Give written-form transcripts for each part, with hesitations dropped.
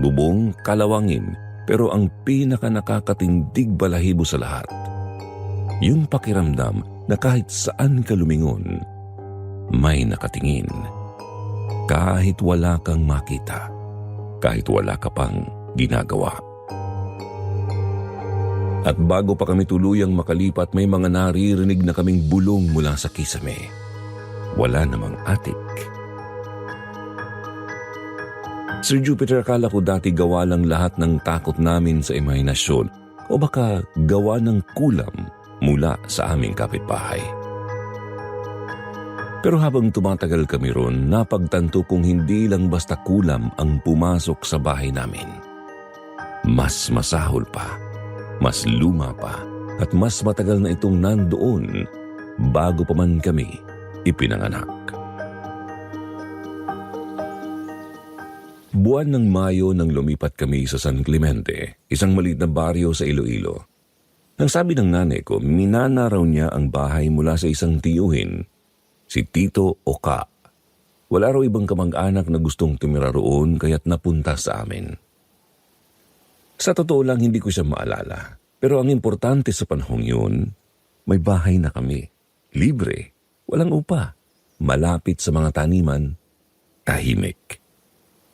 bubong, kalawangin, pero ang pinaka nakakatindig balahibo sa lahat, yung pakiramdam na kahit saan ka lumingon, may nakatingin. Kahit wala kang makita, kahit wala ka pang ginagawa. At bago pa kami tuluyang makalipat, may mga naririnig na kaming bulong mula sa kisame. Wala namang atik. Sir Jupiter, akala ko dati gawa lang lahat ng takot namin sa imahinasyon o baka gawa ng kulam mula sa aming kapitbahay. Pero habang tumatagal kami ron, napagtanto kong hindi lang basta kulam ang pumasok sa bahay namin. Mas masahol pa, mas luma pa, at mas matagal na itong nandoon bago pa man kami ipinanganak. Buwan ng Mayo nang lumipat kami sa San Clemente, isang maliit na baryo sa Iloilo. Nang sabi ng nanay ko, minana raw niya ang bahay mula sa isang tiyuhin, si Tito Oka. Wala raw ibang kamag-anak na gustong tumira roon kaya't napunta sa amin. Sa totoo lang, hindi ko siya maalala. Pero ang importante sa panahong yun, may bahay na kami. Libre, walang upa, malapit sa mga taniman, tahimik.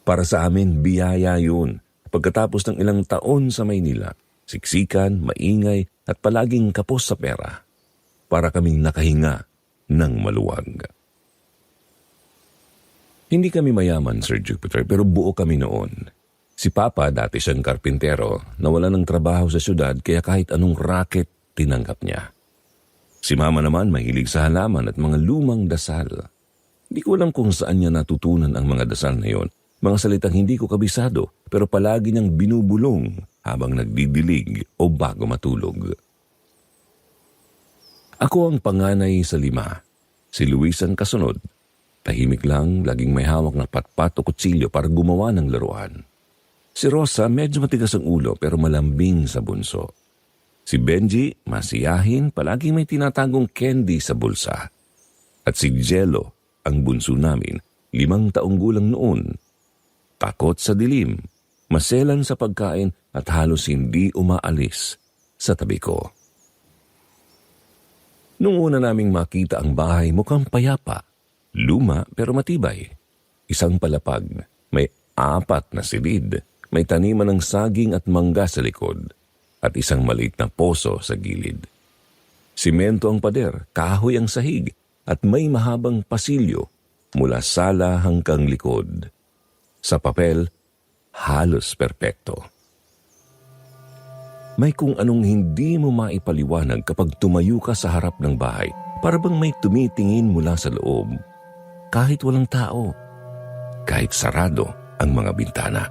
Para sa amin, biyaya yun. Pagkatapos ng ilang taon sa Maynila, siksikan, maingay at palaging kapos sa pera, para kaming nakahinga ng maluwag. Hindi kami mayaman, Sir Jupiter, pero buo kami noon. Si Papa, dati siyang karpintero, nawala ng trabaho sa syudad kaya kahit anong racket tinanggap niya. Si Mama naman mahilig sa halaman at mga lumang dasal. Hindi ko alam kung saan niya natutunan ang mga dasal na yon. Mga salitang hindi ko kabisado pero palagi niyang binubulong habang nagdidilig o bago matulog. Ako ang panganay sa 5. Si Luis ang kasunod. Tahimik lang, laging may hawak na patpat o kutsilyo para gumawa ng laruan. Si Rosa medyo matigas ang ulo pero malambing sa bunso. Si Benji masiyahin, palaging may tinatagong candy sa bulsa. At si Jello, ang bunso namin, 5 taong gulang noon. Takot sa dilim, maselan sa pagkain at halos hindi umaalis sa tabi ko. Nung una naming makita ang bahay, mukhang payapa. Luma pero matibay. Isang palapag, may 4 na silid, may taniman ng saging at mangga sa likod, at isang maliit na poso sa gilid. Simento ang pader, kahoy ang sahig, at may mahabang pasilyo mula sala hanggang likod. Sa papel, halos perpekto. May kung anong hindi mo maipaliwanag kapag tumayo ka sa harap ng bahay, para bang may tumitingin mula sa loob. Kahit walang tao, kahit sarado ang mga bintana.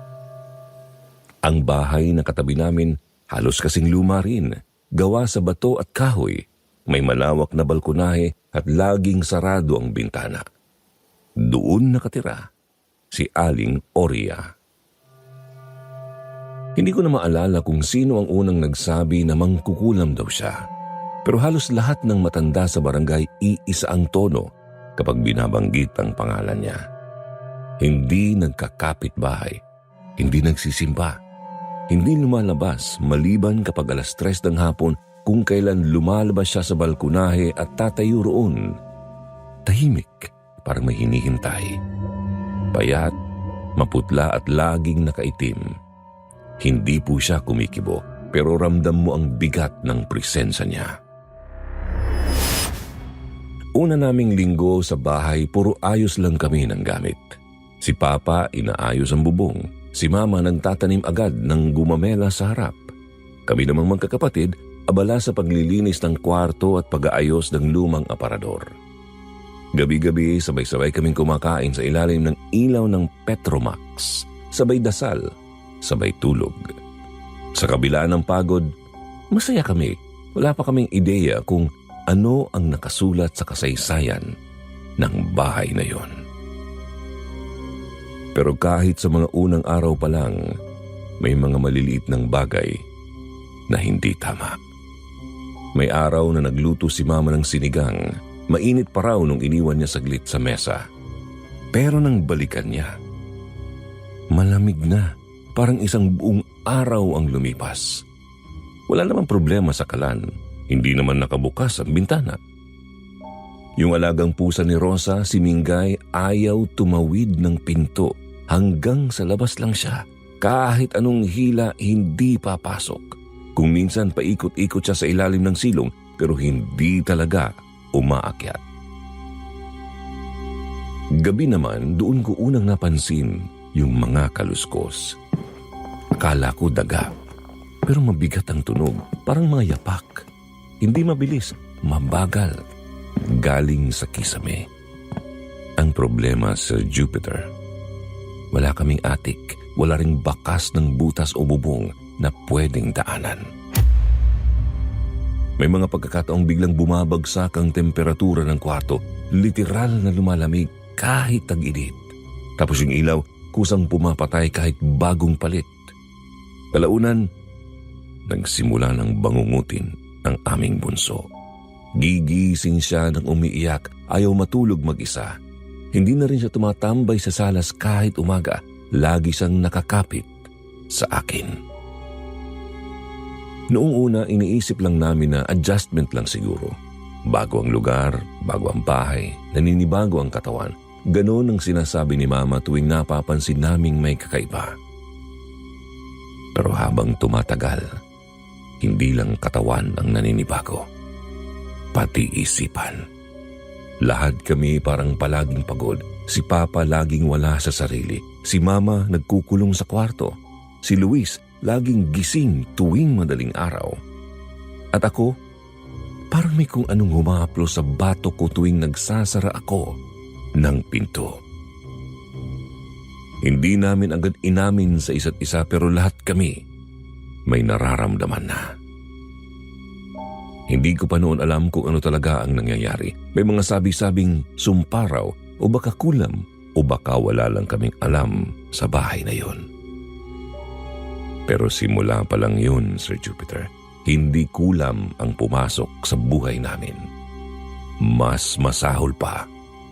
Ang bahay na katabi namin halos kasing luma rin, gawa sa bato at kahoy. May malawak na balkonahe at laging sarado ang bintana. Doon nakatira si Aling Oria. Hindi ko na maalala kung sino ang unang nagsabi na mangkukulam daw siya. Pero halos lahat ng matanda sa barangay iisa ang tono kapag binabanggit ang pangalan niya. Hindi nagkakapit bahay, hindi nagsisimba, hindi lumalabas maliban kapag 3:00 ng hapon kung kailan lumalabas siya sa balkonahe at tatayo roon. Tahimik, parang may hinihintay. Payat, maputla at laging nakaitim. Hindi po siya kumikibo, pero ramdam mo ang bigat ng presensya niya. Una naming linggo sa bahay, puro ayos lang kami ng gamit. Si Papa inaayos ang bubong, si Mama nagtatanim agad ng gumamela sa harap. Kami namang magkakapatid, abala sa paglilinis ng kwarto at pag-aayos ng lumang aparador. Gabi-gabi, sabay-sabay kaming kumakain sa ilalim ng ilaw ng Petromax. Sabay dasal, sabay tulog. Sa kabila ng pagod, masaya kami. Wala pa kaming ideya kung ano ang nakasulat sa kasaysayan ng bahay na yon. Pero kahit sa mga unang araw pa lang, may mga maliliit ng bagay na hindi tama. May araw na nagluto si Mama ng sinigang. Mainit pa raw nung iniwan niya saglit sa mesa. Pero nang balikan niya, malamig na parang isang buong araw ang lumipas. Wala namang problema sa kalan, hindi naman nakabukas ang bintana. Yung alagang pusa ni Rosa, si Mingay, ayaw tumawid ng pinto. Hanggang sa labas lang siya. Kahit anong hila, hindi papasok. Kung minsan paikot-ikot siya sa ilalim ng silong, pero hindi talaga umaakyat. Gabi naman, doon ko unang napansin yung mga kaluskos. Akala ko daga, pero mabigat ang tunog, parang mga yapak. Hindi mabilis, mabagal. Galing sa kisame. Ang problema, Sir Jupiter, wala kaming atik, wala ring bakas ng butas o bubong na pwedeng daanan. May mga pagkakataong biglang bumabagsak ang temperatura ng kwarto, literal na lumalamig kahit tag-init. Tapos yung ilaw, kusang pumapatay kahit bagong palit. Kalaunan, nagsimula ng bangungutin ang aming bunso. Gigising siya ng umiiyak, ayaw matulog mag-isa. Hindi na rin siya tumatambay sa salas kahit umaga. Lagi siyang nakakapit sa akin. Noong una, iniisip lang namin na adjustment lang siguro. Bago ang lugar, bago ang bahay, naninibago ang katawan. Ganon ang sinasabi ni Mama tuwing napapansin naming may kakaiba. Pero habang tumatagal, hindi lang katawan ang naninibago, pati isipan. Lahat kami parang palaging pagod. Si Papa laging wala sa sarili. Si Mama nagkukulong sa kwarto. Si Luis laging gising tuwing madaling araw. At ako, parang may kung anong humaplo sa bato ko tuwing nagsasara ako ng pinto. Hindi namin agad inamin sa isa't isa pero lahat kami may nararamdaman na. Hindi ko pa noon alam kung ano talaga ang nangyayari. May mga sabi-sabing sumparaw o baka kulam o baka wala lang kaming alam sa bahay na yun. Pero simula pa lang yun, Sir Jupiter, hindi kulam ang pumasok sa buhay namin. Mas masahol pa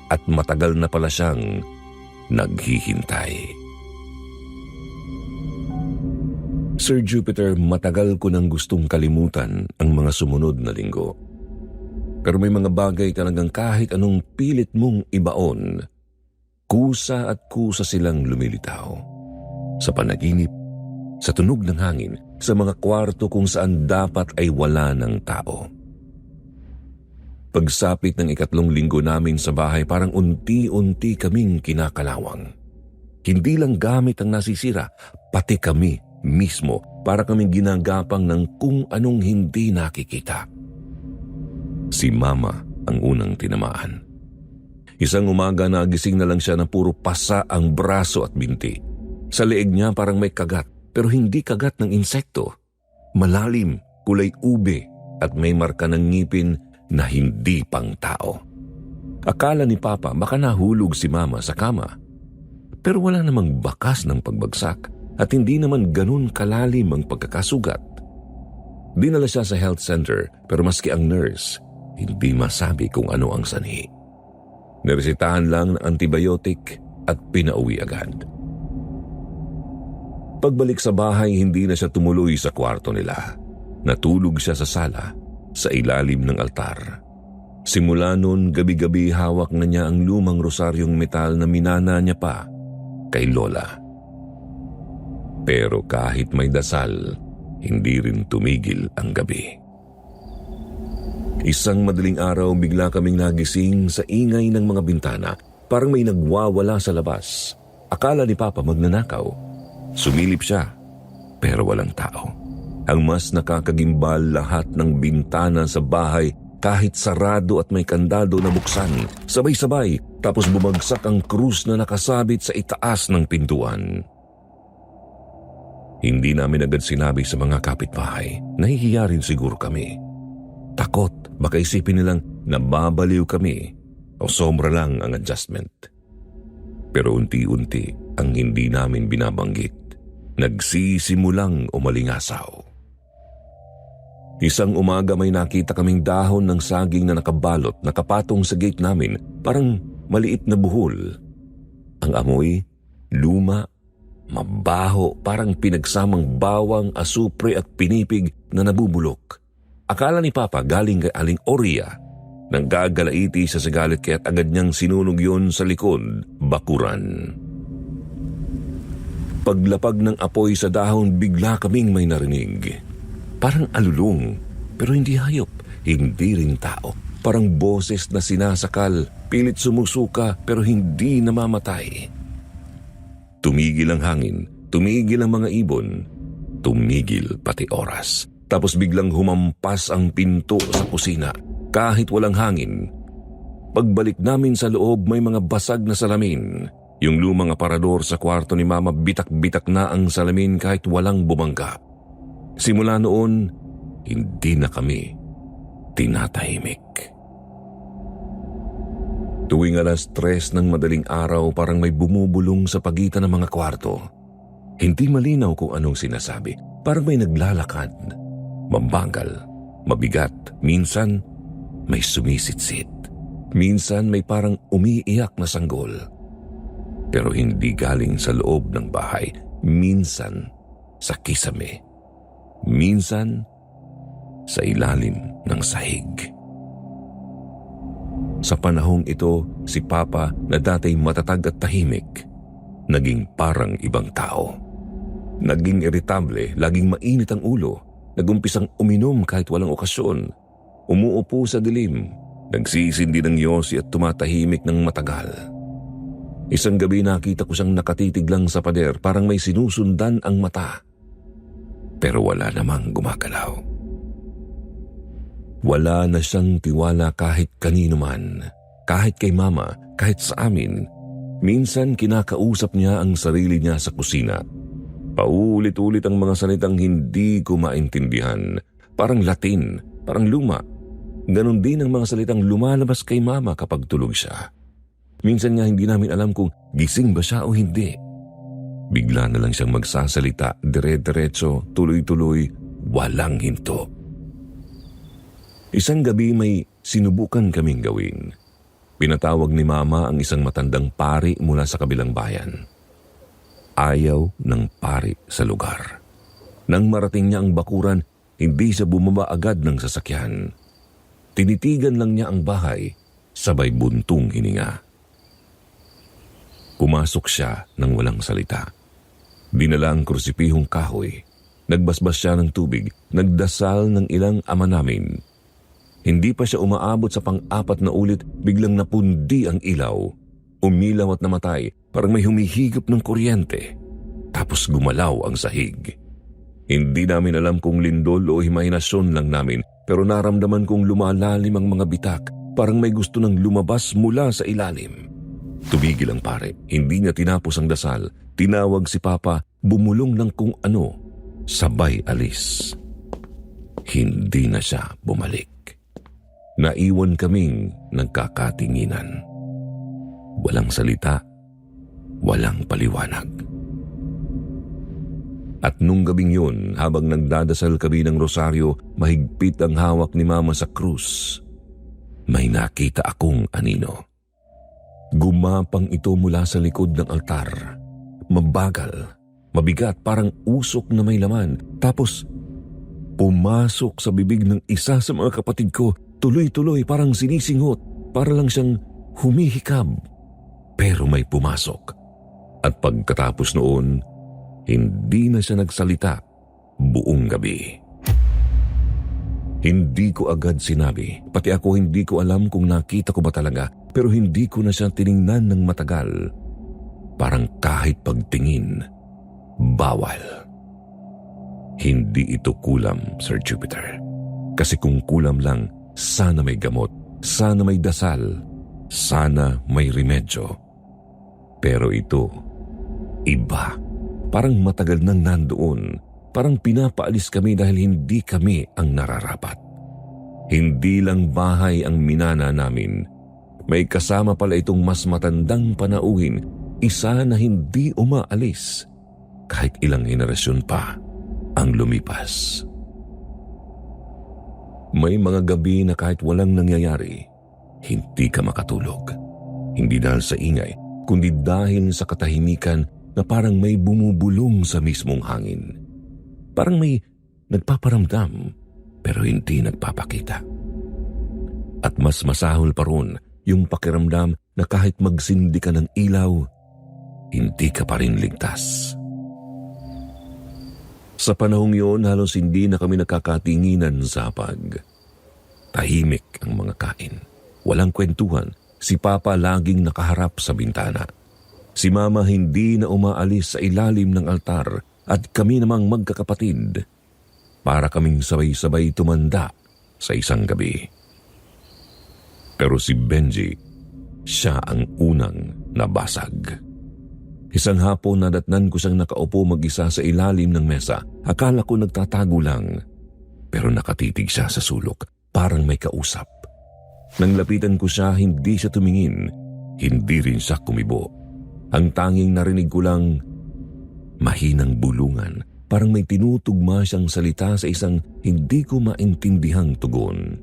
at matagal na pala siyang naghihintay. Sir Jupiter, matagal ko nang gustong kalimutan ang mga sumunod na linggo. Pero may mga bagay talagang kahit anong pilit mong ibaon, kusa at kusa silang lumilitaw. Sa panaginip, sa tunog ng hangin, sa mga kwarto kung saan dapat ay wala ng tao. Pagsapit ng 3 linggo namin sa bahay, parang unti-unti kaming kinakalawang. Hindi lang gamit ang nasisira, pati kami mismo para kaming ginagapang ng kung anong hindi nakikita. Si Mama ang unang tinamaan. Isang umaga nagising na lang siya na puro pasa ang braso at binti. Sa leeg niya parang may kagat, pero hindi kagat ng insekto. Malalim, kulay ube at may marka ng ngipin na hindi pang tao. Akala ni Papa baka nahulog si Mama sa kama. Pero wala namang bakas ng pagbagsak. At hindi naman ganun kalalim ang pagkakasugat. Dinala siya sa health center pero maski ang nurse, hindi masabi kung ano ang sanhi. Niresetahan lang ng antibiotic at pinauwi agad. Pagbalik sa bahay, hindi na siya tumuloy sa kwarto nila. Natulog siya sa sala, sa ilalim ng altar. Simula noon, gabi-gabi hawak na niya ang lumang rosaryong metal na minana niya pa kay Lola. Pero kahit may dasal, hindi rin tumigil ang gabi. Isang madaling araw, bigla kaming nagising sa ingay ng mga bintana. Parang may nagwawala sa labas. Akala ni Papa magnanakaw. Sumilip siya, pero walang tao. Ang mas nakakagimbal, lahat ng bintana sa bahay, kahit sarado at may kandado na buksan, sabay-sabay, tapos bumagsak ang krus na nakasabit sa itaas ng pintuan. Hindi namin agad sinabi sa mga kapitbahay. Nahihiya rin siguro kami. Takot, baka isipin nilang nababaliw kami o sobra lang ang adjustment. Pero unti-unti ang hindi namin binabanggit. Nagsisimulang umalingasaw. Isang umaga may nakita kaming dahon ng saging na nakabalot, nakapatong sa gate namin, parang maliit na buhol. Ang amoy, luma, mabaho, parang pinagsamang bawang, asupre at pinipig na nabubulok. Akala ni Papa galing kay Aling Oria. Nang gagalaiti siya sa galit kaya't agad niyang sinunog yun sa likod, bakuran. Paglapag ng apoy sa dahon, bigla kaming may narinig. Parang alulong, pero hindi hayop, hindi rin tao. Parang boses na sinasakal, pilit sumusuka pero hindi namamatay. Tumigil ang hangin, tumigil ang mga ibon, tumigil pati oras. Tapos biglang humampas ang pinto sa kusina, kahit walang hangin. Pagbalik namin sa loob, may mga basag na salamin. Yung lumang aparador sa kwarto ni Mama, bitak-bitak na ang salamin kahit walang bumangga. Simula noon, hindi na kami tinatahimik. Tuwing 3:00 ng madaling araw, parang may bumubulong sa pagitan ng mga kwarto. Hindi malinaw kung anong sinasabi. Parang may naglalakad. Mabagal, mabigat. Minsan, may sumisitsit. Minsan, may parang umiiyak na sanggol. Pero hindi galing sa loob ng bahay. Minsan, sa kisame. Minsan, sa ilalim ng sahig. Sa panahong ito, si Papa na dati matatag at tahimik, naging parang ibang tao. Naging iritable, laging mainit ang ulo, nagumpisang uminom kahit walang okasyon, umuupo sa dilim, nagsisindi ng yosi at tumatahimik ng matagal. Isang gabi nakita ko siyang nakatitig lang sa pader, parang may sinusundan ang mata. Pero wala namang gumagalaw. Wala na siyang tiwala kahit kanino man, kahit kay Mama, kahit sa amin. Minsan kinakausap niya ang sarili niya sa kusina. Paulit-ulit ang mga salitang hindi ko maintindihan, parang Latin, parang luma. Ganon din ang mga salitang lumalabas kay Mama kapag tulog siya. Minsan nga hindi namin alam kung gising ba siya o hindi. Bigla na lang siyang magsasalita, dire-diretso, tuloy-tuloy, walang hinto. Isang gabi may sinubukan kaming gawin. Pinatawag ni Mama ang isang matandang pari mula sa kabilang bayan. Ayaw ng pari sa lugar. Nang marating niya ang bakuran, hindi siya bumaba agad ng sasakyan. Tinitigan lang niya ang bahay, sabay buntong hininga. Pumasok siya nang walang salita. Dinala ang krusipihong kahoy. Nagbasbas siya ng tubig, nagdasal ng ilang ama namin. Hindi pa siya umaabot sa pang-4 na ulit, biglang napundi ang ilaw. Umilaw at namatay, parang may humihigop ng kuryente. Tapos gumalaw ang sahig. Hindi namin alam kung lindol o imahinasyon lang namin, pero naramdaman kong lumalalim ang mga bitak, parang may gusto nang lumabas mula sa ilalim. Tumigil ang pare, hindi niya tinapos ang dasal. Tinawag si Papa, bumulong ng kung ano, sabay alis. Hindi na siya bumalik. Naiwan kaming nagkakatinginan. Walang salita, walang paliwanag. At nung gabing yun, habang nagdadasal kami ng rosaryo, mahigpit ang hawak ni Mama sa krus. May nakita akong anino. Gumapang ito mula sa likod ng altar. Mabagal, mabigat, parang usok na may laman. Tapos, pumasok sa bibig ng isa sa mga kapatid ko. Tuloy-tuloy, parang sinisinghot, para lang siyang humihikab. Pero may pumasok. At pagkatapos noon, hindi na siya nagsalita buong gabi. Hindi ko agad sinabi, pati ako hindi ko alam kung nakita ko ba talaga, pero hindi ko na siya tiningnan ng matagal. Parang kahit pagtingin, bawal. Hindi ito kulam, Sir Jupiter. Kasi kung kulam lang, sana may gamot, sana may dasal, sana may remedyo. Pero ito, iba. Parang matagal nang nandoon. Parang pinapaalis kami dahil hindi kami ang nararapat. Hindi lang bahay ang minana namin. May kasama pala itong mas matandang panauhin, isa na hindi umaalis kahit ilang henerasyon pa ang lumipas. May mga gabi na kahit walang nangyayari, hindi ka makatulog. Hindi dahil sa ingay, kundi dahil sa katahimikan na parang may bumubulong sa mismong hangin. Parang may nagpaparamdam pero hindi nagpapakita. At mas masahol pa ron yung pakiramdam na kahit magsindi ka ng ilaw, hindi ka pa rin ligtas. Sa panahong yun, halos hindi na kami nakakatinginan sa hapag. Tahimik ang mga kain. Walang kwentuhan. Si Papa laging nakaharap sa bintana. Si Mama hindi na umaalis sa ilalim ng altar at kami namang magkakapatid. Para kaming sabay-sabay tumanda sa isang gabi. Pero si Benji, siya ang unang nabasag. Isang hapon nadatnan ko siyang nakaupo mag-isa sa ilalim ng mesa. Akala ko nagtatago lang. Pero nakatitig siya sa sulok, parang may kausap. Nang lapitan ko siya, hindi siya tumingin. Hindi rin siya kumibo. Ang tanging narinig ko lang, mahinang bulungan. Parang may tinutugma siyang salita sa isang hindi ko maintindihang tugon.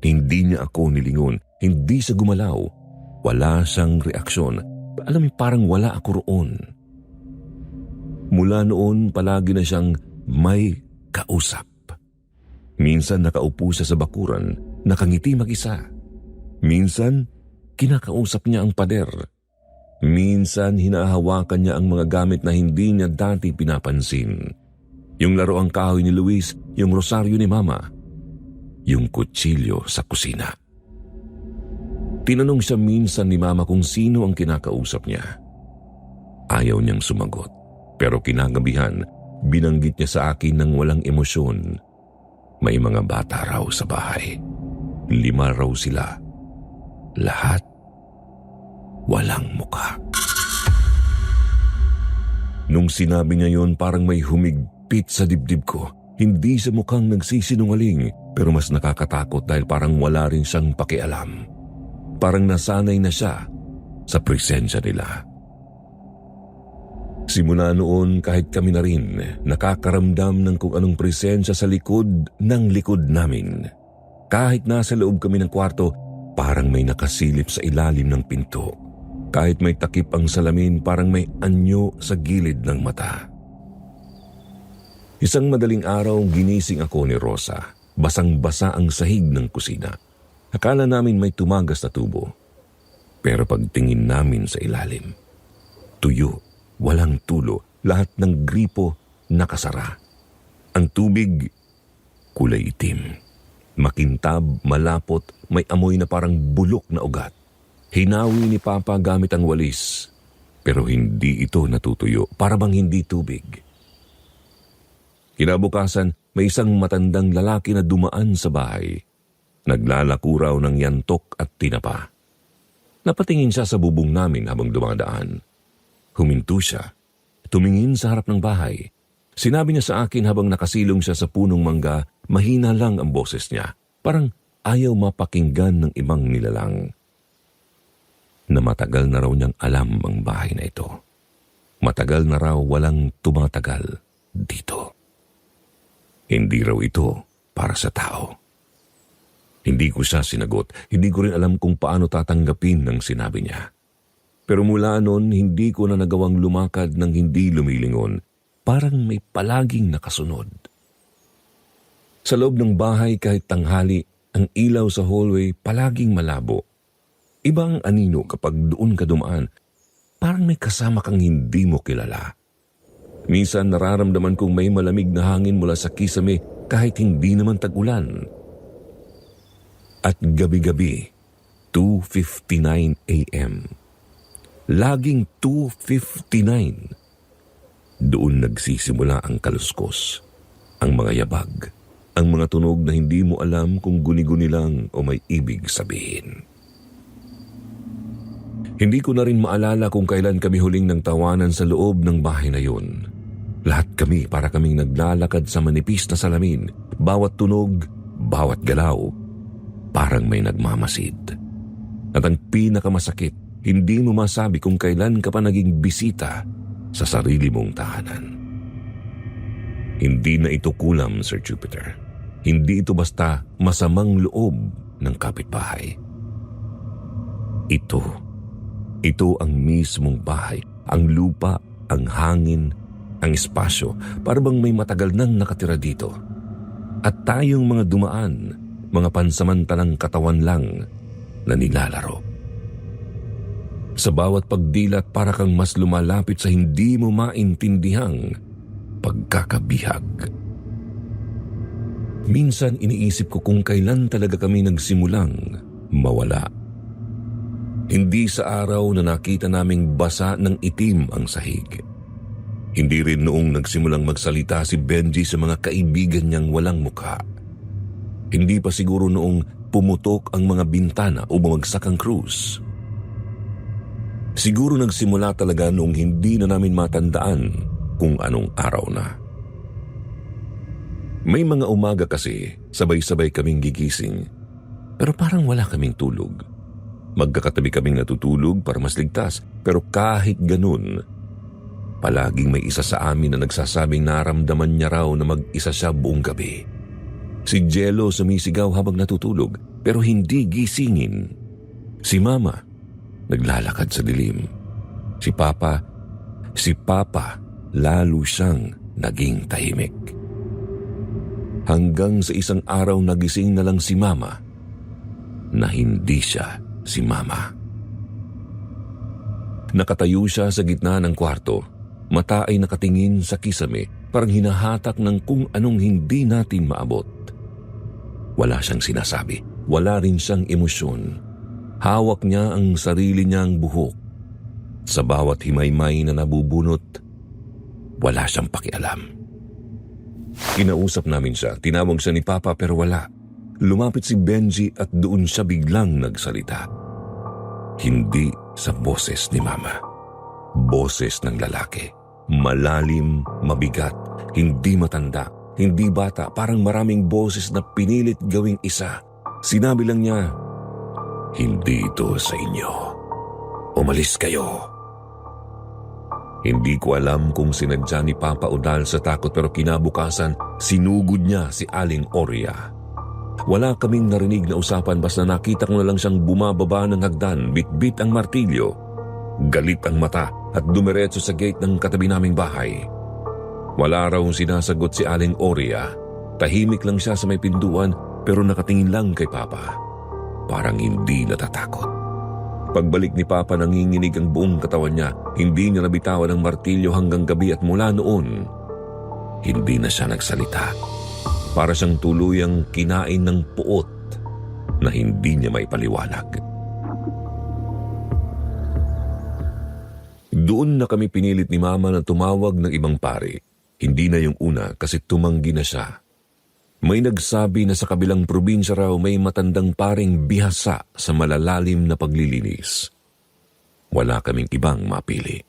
Hindi niya ako nilingon. Hindi siya gumalaw. Wala siyang reaksyon. Alam mo, parang wala ako roon. Mula noon, palagi na siyang may kausap. Minsan nakaupo siya sa bakuran, nakangiti mag-isa. Minsan, kinakausap niya ang pader. Minsan, hinahawakan niya ang mga gamit na hindi niya dati pinapansin. Yung laruang kahoy ni Luis, yung rosaryo ni Mama, yung kutsilyo sa kusina. Tinanong siya minsan ni Mama kung sino ang kinakausap niya. Ayaw niyang sumagot, pero kinagabihan, binanggit niya sa akin ng walang emosyon. May mga bata raw sa bahay. 5 raw sila. Lahat walang muka. Nung sinabi niya yon, parang may humigpit sa dibdib ko. Hindi siya mukhang nagsisinungaling, pero mas nakakatakot dahil parang wala rin siyang pakialam. Parang nasanay na siya sa presensya nila. Simula noon, kahit kami na rin, nakakaramdam ng kung anong presensya sa likod ng likod namin. Kahit nasa loob kami ng kwarto, parang may nakasilip sa ilalim ng pinto. Kahit may takip ang salamin, parang may anyo sa gilid ng mata. Isang madaling araw, ginising ako ni Rosa. Basang-basa ang sahig ng kusina. Akala namin may tumagas na tubo. Pero pagtingin namin sa ilalim, tuyo. Walang tulo, lahat ng gripo nakasara. Ang tubig, kulay itim. Makintab, malapot, may amoy na parang bulok na ugat. Hinawi ni Papa gamit ang walis, pero hindi ito natutuyo, para bang hindi tubig. Kinabukasan, may isang matandang lalaki na dumaan sa bahay. Naglalako raw ng yantok at tinapa. Napatingin siya sa bubong namin habang dumadaan. Huminto siya, tumingin sa harap ng bahay. Sinabi niya sa akin habang nakasilong siya sa punong mangga, mahina lang ang boses niya, parang ayaw mapakinggan ng ibang nilalang. Na matagal na raw niyang alam ang bahay na ito. Matagal na raw walang tumatagal dito. Hindi raw ito para sa tao. Hindi ko siya sinagot, hindi ko rin alam kung paano tatanggapin ng sinabi niya. Pero mula noon, hindi ko na nagawang lumakad ng hindi lumilingon. Parang may palaging nakasunod. Sa loob ng bahay kahit tanghali, ang ilaw sa hallway palaging malabo. Ibang anino kapag doon ka dumaan, parang may kasama kang hindi mo kilala. Minsan nararamdaman kong may malamig na hangin mula sa kisame kahit hindi naman tag-ulan. At gabi-gabi, 2:59 a.m., laging 2:59. Doon nagsisimula ang kaluskos, ang mga yabag, ang mga tunog na hindi mo alam kung guni-guni lang o may ibig sabihin. Hindi ko na rin maalala kung kailan kami huling nang tawanan sa loob ng bahay na yun. Lahat kami para kaming naglalakad sa manipis na salamin, bawat tunog, bawat galaw, parang may nagmamasid. At ang pinakamasakit, hindi mo masabi kung kailan ka pa naging bisita sa sarili mong tahanan. Hindi na ito kulam, Sir Jupiter. Hindi ito basta masamang loob ng kapitbahay. Ito ang mismong bahay Ang lupa, ang hangin, ang espasyo, para bang may matagal nang nakatira dito. At tayong mga dumaan, mga pansamantalang katawan lang na nilalaro. Sa bawat pagdilat para kang mas lumalapit sa hindi mo maintindihang pagkakabihag. Minsan iniisip ko kung kailan talaga kami nagsimulang mawala. Hindi sa araw na nakita naming basa ng itim ang sahig. Hindi rin noong nagsimulang magsalita si Benji sa mga kaibigan niyang walang mukha. Hindi pa siguro noong pumutok ang mga bintana o bumagsak ang krus. Siguro nagsimula talaga noong hindi na namin matandaan kung anong araw na. May mga umaga kasi, sabay-sabay kaming gigising. Pero parang wala kaming tulog. Magkakatabi kaming natutulog para mas ligtas. Pero kahit ganun, palaging may isa sa amin na nagsasabing naramdaman niya raw na mag-isa siya buong gabi. Si Jello sumisigaw habang natutulog pero hindi gisingin. Si Mama, naglalakad sa dilim. Si Papa, lalo siyang naging tahimik. Hanggang sa isang araw nagising na lang si Mama na hindi siya si Mama. Nakatayo siya sa gitna ng kwarto, mata ay nakatingin sa kisame, parang hinahatak ng kung anong hindi natin maabot. Wala siyang sinasabi, wala rin siyang emosyon. Hawak niya ang sarili niyang buhok. Sa bawat himaymay na nabubunot, wala siyang pakialam. Kinausap namin siya, tinawag siya ni Papa pero wala. Lumapit si Benji at doon siya biglang nagsalita. Hindi sa boses ni Mama. Boses ng lalaki. Malalim, mabigat, hindi matanda, hindi bata, parang maraming boses na pinilit gawing isa. Sinabi lang niya, "Hindi ito sa inyo. Umalis kayo." Hindi ko alam kung sinadya ni Papa o dahil sa takot pero kinabukasan sinugod niya si Aling Oria. Wala kaming narinig na usapan basta nakita ko na lang siyang bumababa ng hagdan, bitbit ang martilyo. Galit ang mata at dumiretso sa gate ng katabi naming bahay. Wala raw sinasagot si Aling Oria. Tahimik lang siya sa may pintuan pero nakatingin lang kay Papa. Parang hindi natatakot. Pagbalik ni Papa nanginginig ang buong katawan niya. Hindi niya nabitawan ang martilyo hanggang gabi at mula noon, hindi na siya nagsalita. Para siyang tuluyang kinain ng puot na hindi niya may paliwanag. Doon na kami pinilit ni Mama na tumawag ng ibang pari. Hindi na yung una kasi tumanggi na siya. May nagsabi na sa kabilang probinsya raw may matandang paring bihasa sa malalalim na paglilinis. Wala kaming ibang mapili.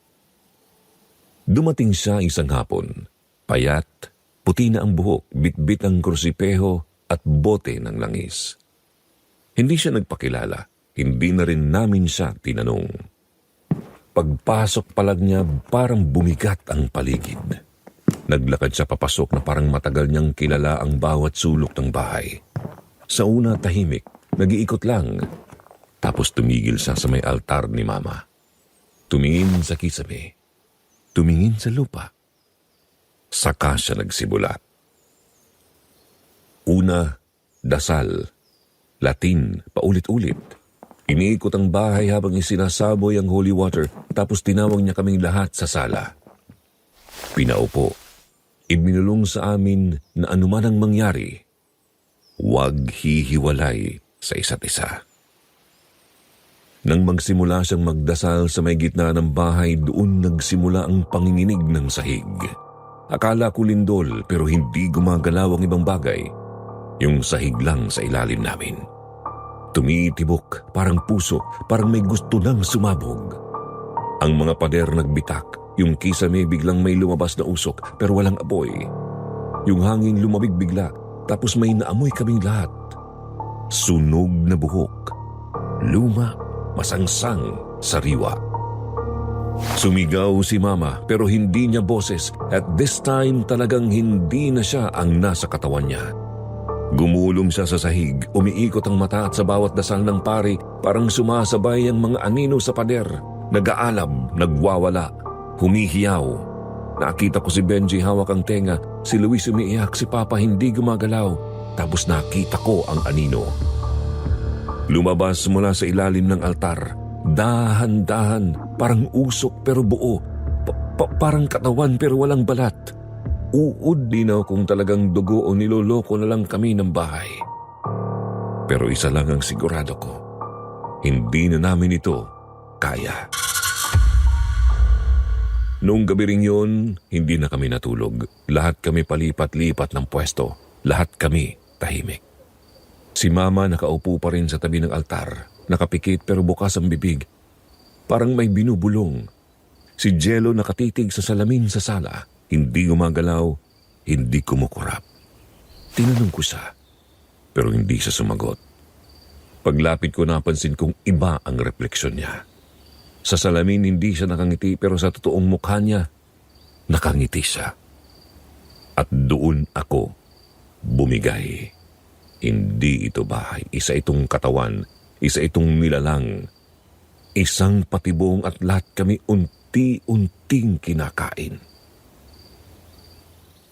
Dumating siya isang hapon. Payat, puti na ang buhok, bitbit ang krusipeho at bote ng langis. Hindi siya nagpakilala. Hindi na rin namin siya tinanong. Pagpasok palag niya parang bumigat ang paligid. Naglakad siya papasok na parang matagal niyang kilala ang bawat sulok ng bahay. Sa una tahimik, nag-iikot lang. Tapos tumigil siya sa may altar ni Mama. Tumingin sa kisame. Tumingin sa lupa. Saka siya nagsibulat. Una, dasal. Latin, paulit-ulit. Iniikot ang bahay habang isinasaboy ang holy water tapos tinawag niya kaming lahat sa sala. Pinaupo. Ibinulong sa amin na anuman ang mangyari, huwag hihiwalay sa isa't isa. Nang magsimula siyang magdasal sa may gitna ng bahay, doon nagsimula ang panginginig ng sahig. Akala ko lindol pero hindi gumagalaw ang ibang bagay. Yung sahig lang sa ilalim namin. Tumitibok, parang puso, parang may gusto nang sumabog. Ang mga pader nagbitak. Yung kisame biglang may lumabas na usok pero walang apoy. Yung hangin lumabig bigla tapos may naamoy kaming lahat. Sunog na buhok. Luma, masangsang, sariwa. Sumigaw si Mama pero hindi niya boses at this time talagang hindi na siya ang nasa katawan niya. Gumulong siya sa sahig, umiikot ang mata at sa bawat dasal ng pari parang sumasabay ang mga anino sa pader. Nag-aalab, nagwawala. humihiyaw. Nakita ko si Benji hawak ang tenga, si Luis umiiyak, si Papa hindi gumagalaw. Tapos nakita ko ang anino. Lumabas mula sa ilalim ng altar. Dahan-dahan, parang usok pero buo. Parang katawan pero walang balat. Uod dinaw kung talagang dugo o niloloko na lang kami ng bahay. Pero isa lang ang sigurado ko. Hindi na namin ito kaya. Noong gabi ring yun, hindi na kami natulog. Lahat kami palipat-lipat ng pwesto. Lahat kami tahimik. Si Mama nakaupo pa rin sa tabi ng altar. Nakapikit pero bukas ang bibig. Parang may binubulong. Si Jello nakatitig sa salamin sa sala. Hindi gumagalaw, hindi kumukurap. Tinanong ko siya, pero hindi siya sumagot. Paglapit ko napansin kong iba ang refleksyon niya. Sa salamin hindi siya nakangiti pero sa totoong mukha niya, nakangiti siya. At doon ako bumigay. Hindi ito bahay, isa itong katawan, isa itong nilalang. Isang patibong at lahat kami unti-unting kinakain.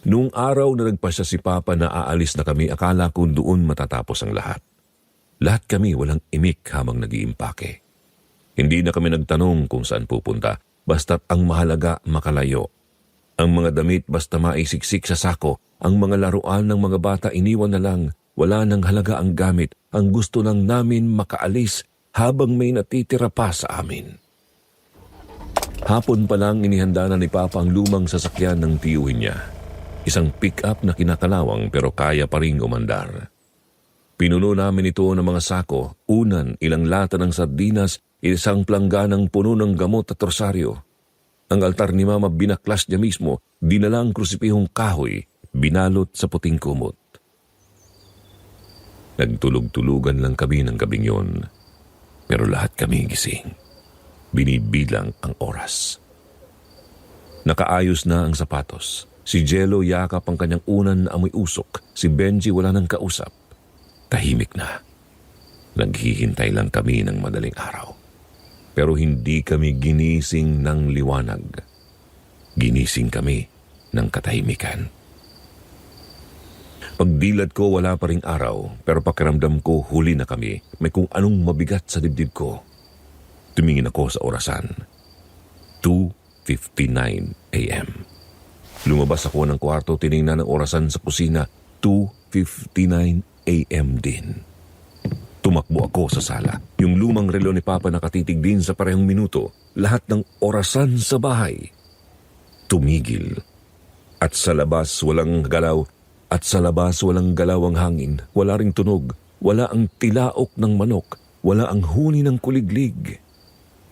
Noong araw na nagpasya si Papa na aalis na kami, akala ko doon matatapos ang lahat. Lahat kami walang imik habang nag-iimpake. Hindi na kami nagtanong kung saan pupunta, basta't ang mahalaga makalayo. Ang mga damit basta maisiksik sa sako, ang mga laruan ng mga bata iniwan na lang, wala nang halaga ang gamit, ang gusto lang namin makaalis habang may natitira pa sa amin. Hapon pa lang inihanda na ni Papa ang lumang sasakyan ng tiyuhin niya. Isang pick-up na kinakalawang pero kaya pa ring umandar. Pinuno namin ito ng mga sako, unan, ilang lata ng sardinas, isang plangganang puno ng gamot at rosaryo. Ang altar ni Mama binaklas niya mismo, dinala ang krusipihong kahoy, binalot sa puting kumot. Nagtulog-tulugan lang kami ng gabing yon, pero lahat kami gising. Binibilang ang oras. Nakaayos na ang sapatos. Si Jello yakap ang kanyang unan na amoy usok. Si Benji wala nang kausap. Tahimik na. Naghihintay lang kami ng madaling araw. Pero hindi kami ginising ng liwanag. Ginising kami ng katahimikan. Pagdilat ko wala pa ring araw, pero pakiramdam ko huli na kami. May kung anong mabigat sa dibdib ko. Tumingin ako sa orasan. 2:59 a.m. Lumabas ako ng kwarto, tiningnan ang orasan sa kusina. 2:59 a.m. din. Tumakbo ako sa sala. Yung lumang relo ni Papa nakatitig din sa parehong minuto. Lahat ng orasan sa bahay tumigil. At sa labas walang galaw. At sa labas walang galaw ang hangin. Wala ring tunog. Wala ang tilaok ng manok. Wala ang huni ng kuliglig.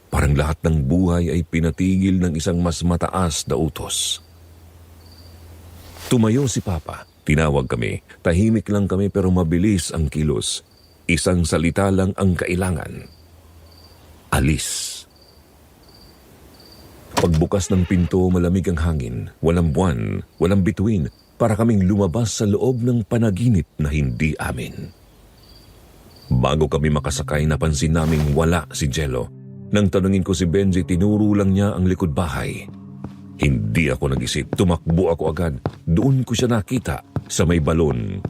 Parang lahat ng buhay ay pinatigil ng isang mas mataas na utos. Tumayo si Papa. Tinawag kami. Tahimik lang kami pero mabilis ang kilos. Isang salita lang ang kailangan. Alis. Pagbukas ng pinto, malamig ang hangin. Walang buwan, walang bituin. Para kaming lumabas sa loob ng panaginip na hindi amin. Bago kami makasakay, napansin naming wala si Jello. Nang tanungin ko si Benji, tinuro lang niya ang likod bahay. Hindi ako nag-isip. Tumakbo ako agad. Doon ko siya nakita sa may balon.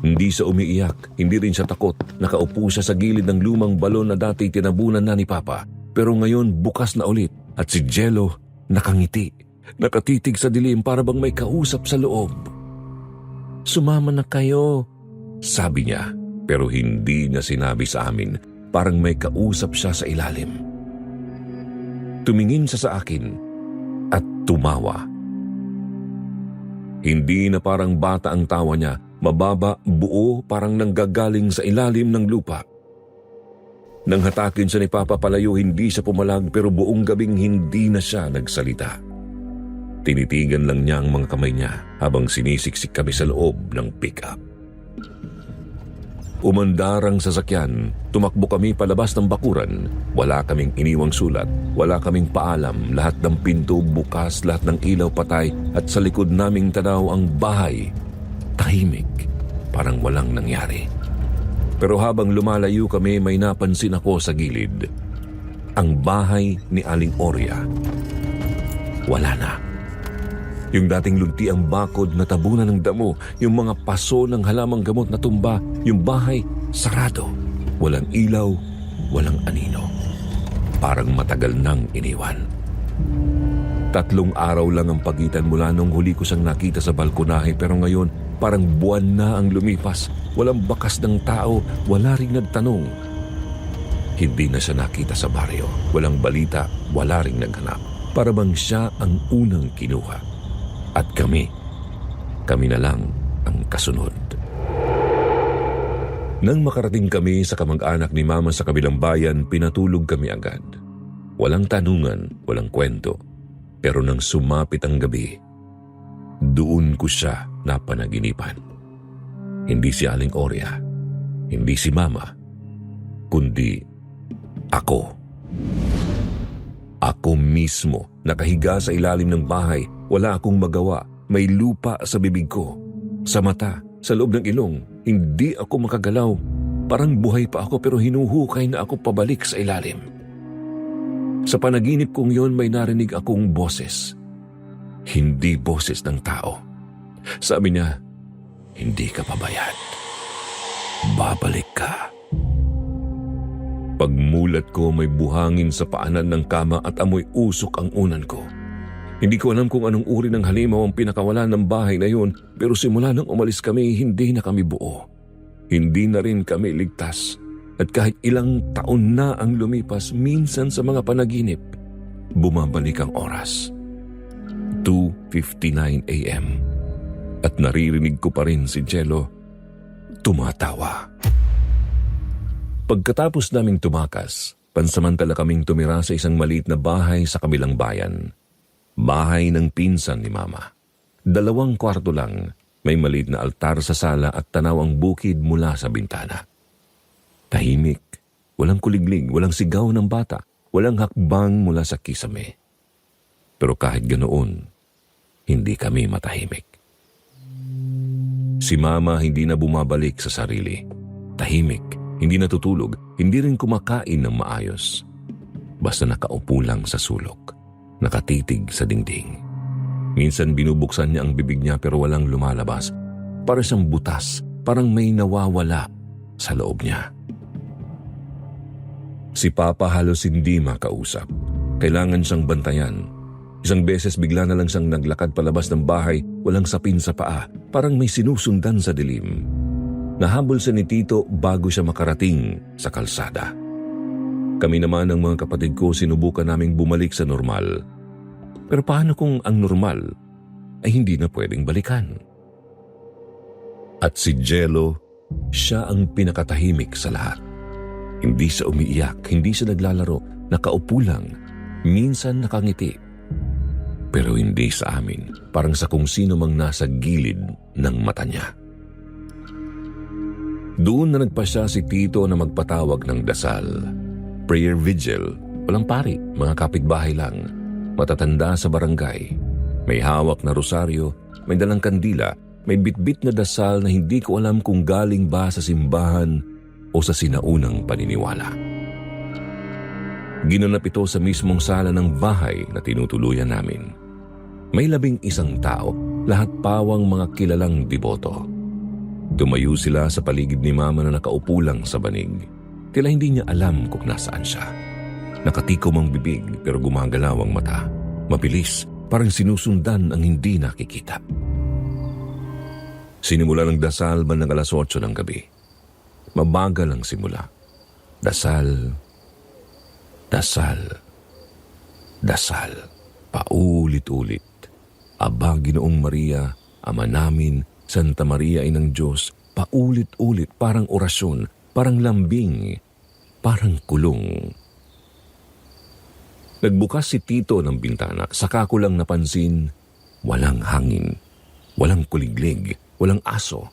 Hindi siya umiiyak. Hindi rin siya takot. Nakaupo siya sa gilid ng lumang balon na dati tinabunan na ni Papa. Pero ngayon bukas na ulit. At si Jello nakangiti. Nakatitig sa dilim para bang may kausap sa loob. Sumama na kayo, sabi niya. Pero hindi niya sinabi sa amin. Parang may kausap siya sa ilalim. Tumingin siya sa akin at tumawa. Hindi na parang bata ang tawa niya, mababa, buo, parang nanggagaling sa ilalim ng lupa. Nang hatakin siya ni Papa palayo, hindi siya pumalag pero buong gabing hindi na siya nagsalita. Tinitigan lang niya ang mga kamay niya habang sinisiksik kami sa loob ng pick-up. Umandar ang sasakyan. Tumakbo kami palabas ng bakuran. Wala kaming iniwang sulat. Wala kaming paalam. Lahat ng pinto bukas, lahat ng ilaw patay. At sa likod naming tanaw ang bahay. Tahimik. Parang walang nangyari. Pero habang lumalayo kami, may napansin ako sa gilid. Ang bahay ni Aling Oria. wala na. Yung dating lunti ang bakod na tabunan ng damo, yung mga paso ng halamang gamot na tumba, yung bahay sarado, walang ilaw, walang anino. Parang matagal nang iniwan. 3 araw lang ang pagitan mula nung huli ko siyang nakita sa balkonahe, pero ngayon parang buwan na ang lumipas. Walang bakas ng tao, wala ring nagtanong. Hindi na siya nakita sa baryo. Walang balita, wala ring naghanap. Para bang siya ang unang kinuha. At kami na lang ang kasunod. Nang makarating kami sa kamag-anak ni Mama sa kabilang bayan, pinatulog kami agad. Walang tanungan, walang kwento. Pero nang sumapit ang gabi, doon ko siya napanaginipan. Hindi si Aling Oria, hindi si Mama, kundi ako. Ako mismo, nakahiga sa ilalim ng bahay. Wala akong magawa. May lupa sa bibig ko, sa mata, sa loob ng ilong. Hindi ako makagalaw. Parang buhay pa ako pero hinuhukay na ako pabalik sa ilalim. Sa panaginip kong yon may narinig akong boses. Hindi boses ng tao. Sabi niya, hindi ka pabayad. Babalik ka. Pagmulat ko, may buhangin sa paanan ng kama at amoy usok ang unan ko. Hindi ko alam kung anong uri ng halimaw ang pinakawalan ng bahay na yun, pero simula nang umalis kami, hindi na kami buo. Hindi na rin kami ligtas. At kahit ilang taon na ang lumipas, minsan sa mga panaginip, bumabalik ang oras. 2:59 a.m. At naririnig ko pa rin si Jello tumatawa. Pagkatapos naming tumakas, pansamantala kaming tumira sa isang maliit na bahay sa kabilang bayan. Bahay ng pinsan ni Mama. 2 kwarto lang, may maliit na altar sa sala at tanaw ang bukid mula sa bintana. Tahimik, walang kuliglig, walang sigaw ng bata, walang hakbang mula sa kisame. Pero kahit ganoon, hindi kami matahimik. Si Mama hindi na bumabalik sa sarili. Tahimik. Hindi natutulog, hindi rin kumakain ng maayos. Basta nakaupo lang sa sulok, nakatitig sa dingding. Minsan binubuksan niya ang bibig niya pero walang lumalabas. Para siyang butas, parang may nawawala sa loob niya. Si Papa halos hindi makausap. Kailangan siyang bantayan. Isang beses bigla na lang siyang naglakad palabas ng bahay, walang sapin sa paa, parang may sinusundan sa dilim. Nahabol siya ni Tito bago siya makarating sa kalsada. Kami naman ng mga kapatid ko sinubukan naming bumalik sa normal. Pero paano kung ang normal ay hindi na pwedeng balikan? At si Jello, siya ang pinakatahimik sa lahat. Hindi siya umiiyak, hindi siya naglalaro, nakaupo lang, minsan nakangiti. Pero hindi sa amin, parang sa kung sino mang nasa gilid ng mata niya. Doon na nagpasya si Tito na magpatawag ng dasal. Prayer vigil, walang pari, mga kapitbahay lang. Matatanda sa barangay. May hawak na rosaryo, may dalang kandila, may bitbit na dasal na hindi ko alam kung galing ba sa simbahan o sa sinaunang paniniwala. Ginanap ito sa mismong sala ng bahay na tinutuluyan namin. May 11 tao, lahat pawang mga kilalang deboto. Tumayo sila sa paligid ni Mama na nakaupo lang sa banig. Tila hindi niya alam kung nasaan siya. Nakatikom ang bibig pero gumagalaw ang mata. Mabilis, parang sinusundan ang hindi nakikita. Sinimula ng dasal bandang 8:00 ng gabi. Mabagal ang simula. Dasal, dasal, dasal. Paulit-ulit. Aba, Ginoong Maria, Ama namin, Santa Maria Inang Diyos, paulit-ulit, parang orasyon, parang lambing, parang kulong. Nagbukas si Tito ng bintana, saka ko lang napansin, walang hangin, walang kuliglig, walang aso,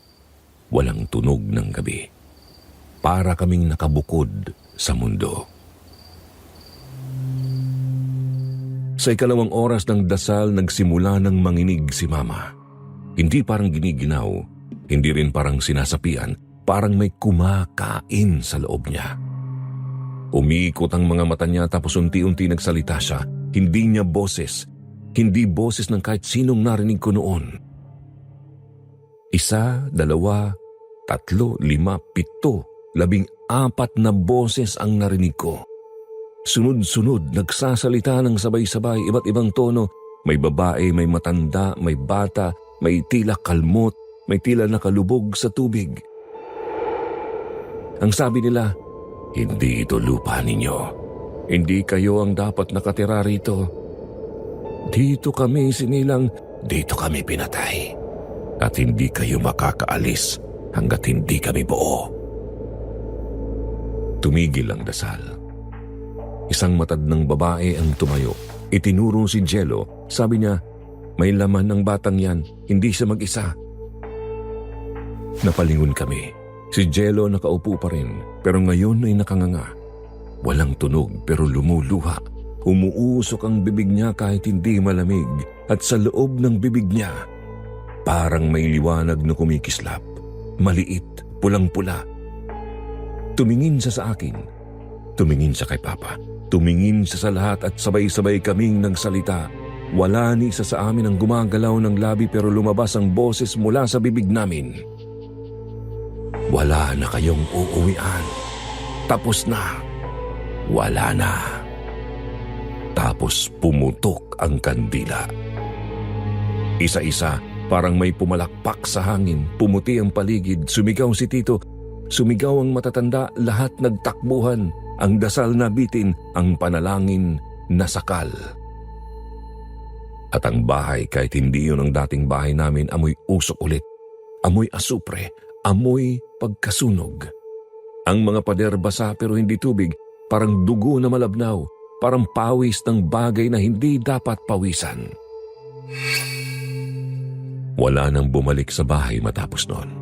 walang tunog ng gabi. Para kaming nakabukod sa mundo. Sa 2 oras ng dasal, nagsimula ng manginig si Mama. Hindi parang giniginaw, hindi rin parang sinasapian, parang may kumakain sa loob niya. Umiikot ang mga mata niya tapos unti-unti nagsalita siya. Hindi niya boses, Hindi boses ng kahit sinong narinig ko noon. 1, 2, 3, 4, 5, 14 na boses ang narinig ko. Sunod-sunod, nagsasalita ng sabay-sabay, iba't ibang tono. May babae, may matanda, may bata, may tila kalmot, may tila nakalubog sa tubig. Ang sabi nila, "Hindi ito lupa ninyo. Hindi kayo ang dapat nakatira rito. Dito kami sinilang, dito kami pinatay. At hindi kayo makakaalis hanggat hindi kami buo." Tumigil ang dasal. Isang matandang babae ang tumayo. Itinuro si Jello. Sabi niya, "May laman ang batang yan. Hindi siya mag-isa." Napalingon kami. Si Jello nakaupo pa rin, pero ngayon ay nakanganga. Walang tunog pero lumuluha. Umuusok ang bibig niya kahit hindi malamig, at sa loob ng bibig niya, parang may liwanag na kumikislap. Maliit, pulang-pula. Tumingin siya sa akin. Tumingin siya kay Papa. Tumingin siya sa lahat at sabay-sabay kaming nagsalita. Wala ni isa sa amin ang gumagalaw ng labi pero lumabas ang boses mula sa bibig namin. "Wala na kayong uuwian. Tapos na. Wala na." Tapos pumutok ang kandila. Isa-isa, parang may pumalakpak sa hangin. Pumuti ang paligid. Sumigaw si Tito. Sumigaw ang matatanda. Lahat nagtakbuhan. Ang dasal na bitin, ang panalangin na sakal. At ang bahay, kahit hindi yun ang dating bahay namin, amoy usok ulit. Amoy asupre. Amoy pagkasunog. Ang mga pader basa pero hindi tubig, parang dugo na malabnaw, parang pawis ng bagay na hindi dapat pawisan. Wala nang bumalik sa bahay matapos noon.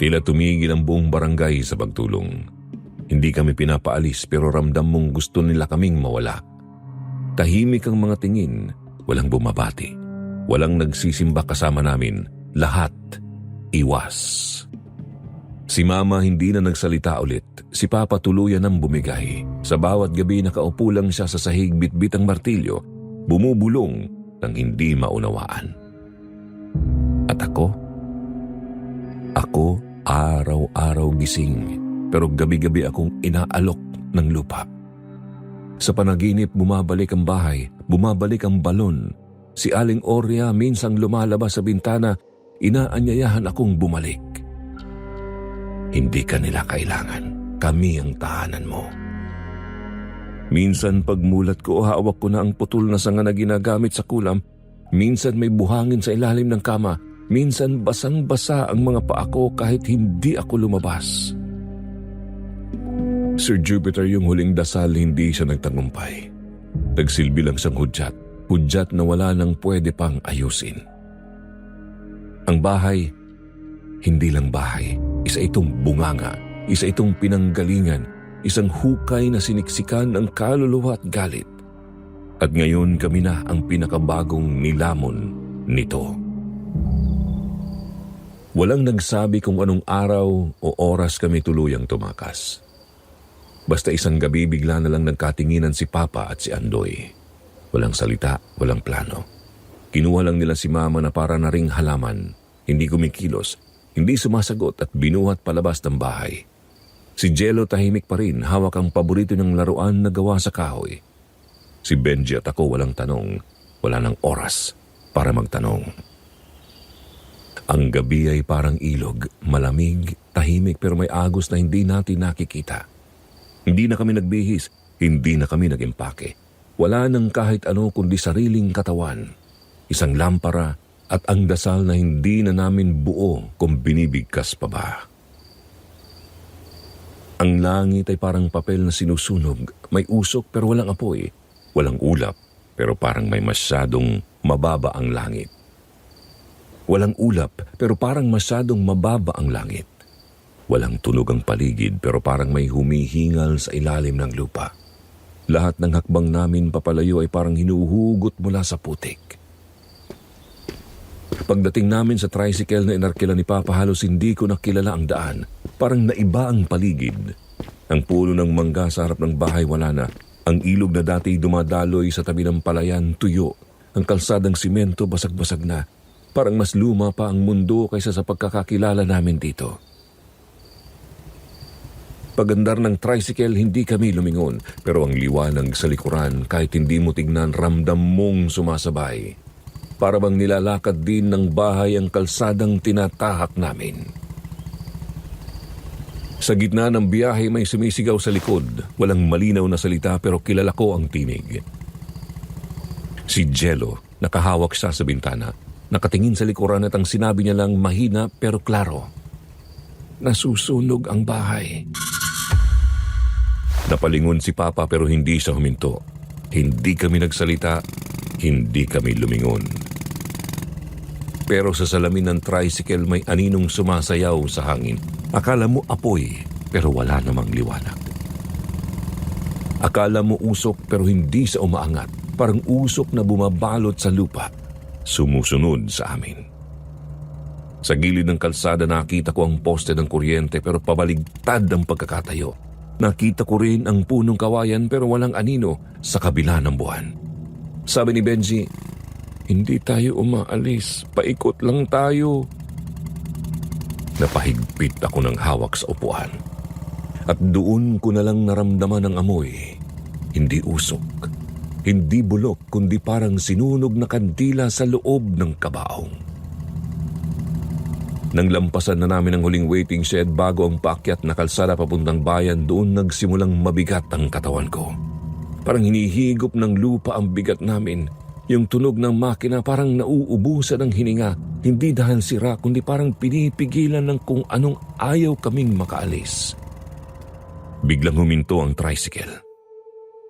Tila tumigil ang buong barangay sa pagtulong. Hindi kami pinapaalis pero ramdam mong gusto nila kaming mawala. Tahimik ang mga tingin, walang bumabati. Walang nagsisimba kasama namin, lahat iwas. Si Mama hindi na nagsalita ulit. Si Papa tuluyan ang bumigay. Sa bawat gabi nakaupo lang siya sa sahig, bitbit ang martilyo, bumubulong nang hindi maunawaan. At ako araw-araw gising, pero gabi-gabi akong inaalok ng lupa. Sa panaginip bumabalik ang bahay, bumabalik ang balon. Si Aling Oria minsang lumalabas sa bintana, inaanyayahan akong bumalik. "Hindi ka nila kailangan. Kami ang tahanan mo." Minsan pagmulat ko, hawak ko na ang putol na sanga na ginagamit sa kulam. Minsan may buhangin sa ilalim ng kama. Minsan basang-basa ang mga paa ko kahit hindi ako lumabas. Sir Jupiter, yung huling dasal, hindi siya nagtagumpay. Nagsilbi lang siyang hudyat na wala nang pwede pang ayusin. Ang bahay, hindi lang bahay. Isa itong bunganga, isa itong pinanggalingan, isang hukay na siniksikan ng kaluluwa at galit. At ngayon kami na ang pinakabagong nilamon nito. Walang nagsabi kung anong araw o oras kami tuluyang tumakas. Basta isang gabi bigla na lang nagkatinginan si Papa at si Andoy. Walang salita, walang plano. Kinuha lang nila si Mama na para na ring halaman. Hindi kumikilos, hindi sumasagot at binuhat palabas ng bahay. Si Jello tahimik pa rin, hawak ang paborito ng laruan na gawa sa kahoy. Si Benji at ako walang tanong, wala nang oras para magtanong. Ang gabi ay parang ilog, malamig, tahimik pero may agos na hindi natin nakikita. Hindi na kami nagbihis, hindi na kami nagimpake. Wala nang kahit ano kundi sariling katawan, isang lampara at ang dasal na hindi na namin buo kung binibigkas pa ba. Ang langit ay parang papel na sinusunog, may usok pero walang apoy, walang ulap pero parang may masyadong mababa ang langit. Walang ulap pero parang masyadong mababa ang langit. Walang tunog ang paligid pero parang may humihingal sa ilalim ng lupa. Lahat ng hakbang namin papalayo ay parang hinuhugot mula sa putik. Pagdating namin sa tricycle na inarkila ni Papa, halos hindi ko nakilala ang daan. Parang naiba ang paligid. Ang puno ng mangga sa harap ng bahay wala na. Ang ilog na dati dumadaloy sa tabi ng palayan tuyo. Ang kalsadang simento basag-basag na. Parang mas luma pa ang mundo kaysa sa pagkakakilala namin dito. Pagandar ng tricycle, hindi kami lumingon, pero ang liwanag sa likuran, kahit hindi mo tignan, ramdam mong sumasabay. Para bang nilalakad din ng bahay ang kalsadang tinatahak namin. Sa gitna ng biyahe may sumisigaw sa likod. Walang malinaw na salita pero kilala ko ang tinig. Si Jello, nakahawak siya sa bintana. Nakatingin sa likuran at ang sinabi niya lang mahina pero klaro. Nasusunog ang bahay. Napalingon si Papa pero hindi siya huminto. Hindi kami nagsalita, hindi kami lumingon. Pero sa salamin ng tricycle may aninong sumasayaw sa hangin. Akala mo apoy pero wala namang liwanag. Akala mo usok pero hindi sa umaangat. Parang usok na bumabalot sa lupa. Sumusunod sa amin. Sa gilid ng kalsada nakita ko ang poste ng kuryente pero pabaligtad ang pagkakatayo. Nakita ko rin ang punong kawayan pero walang anino sa kabila ng buwan. Sabi ni Benji, hindi tayo umaalis, paikot lang tayo. Napahigpit ako ng hawak sa upuan. At doon ko na lang naramdaman ang amoy. Hindi usok, hindi bulok, kundi parang sinunog na kandila sa loob ng kabaong. Nang lampasan na namin ang huling waiting shed bago ang paakyat na kalsada papuntang bayan, doon nagsimulang mabigat ang katawan ko. Parang hinihigop ng lupa ang bigat namin. Yung tunog ng makina parang nauubusan ng hininga, hindi dahil sira kundi parang pinipigilan ng kung anong ayaw kaming makaalis. Biglang huminto ang tricycle.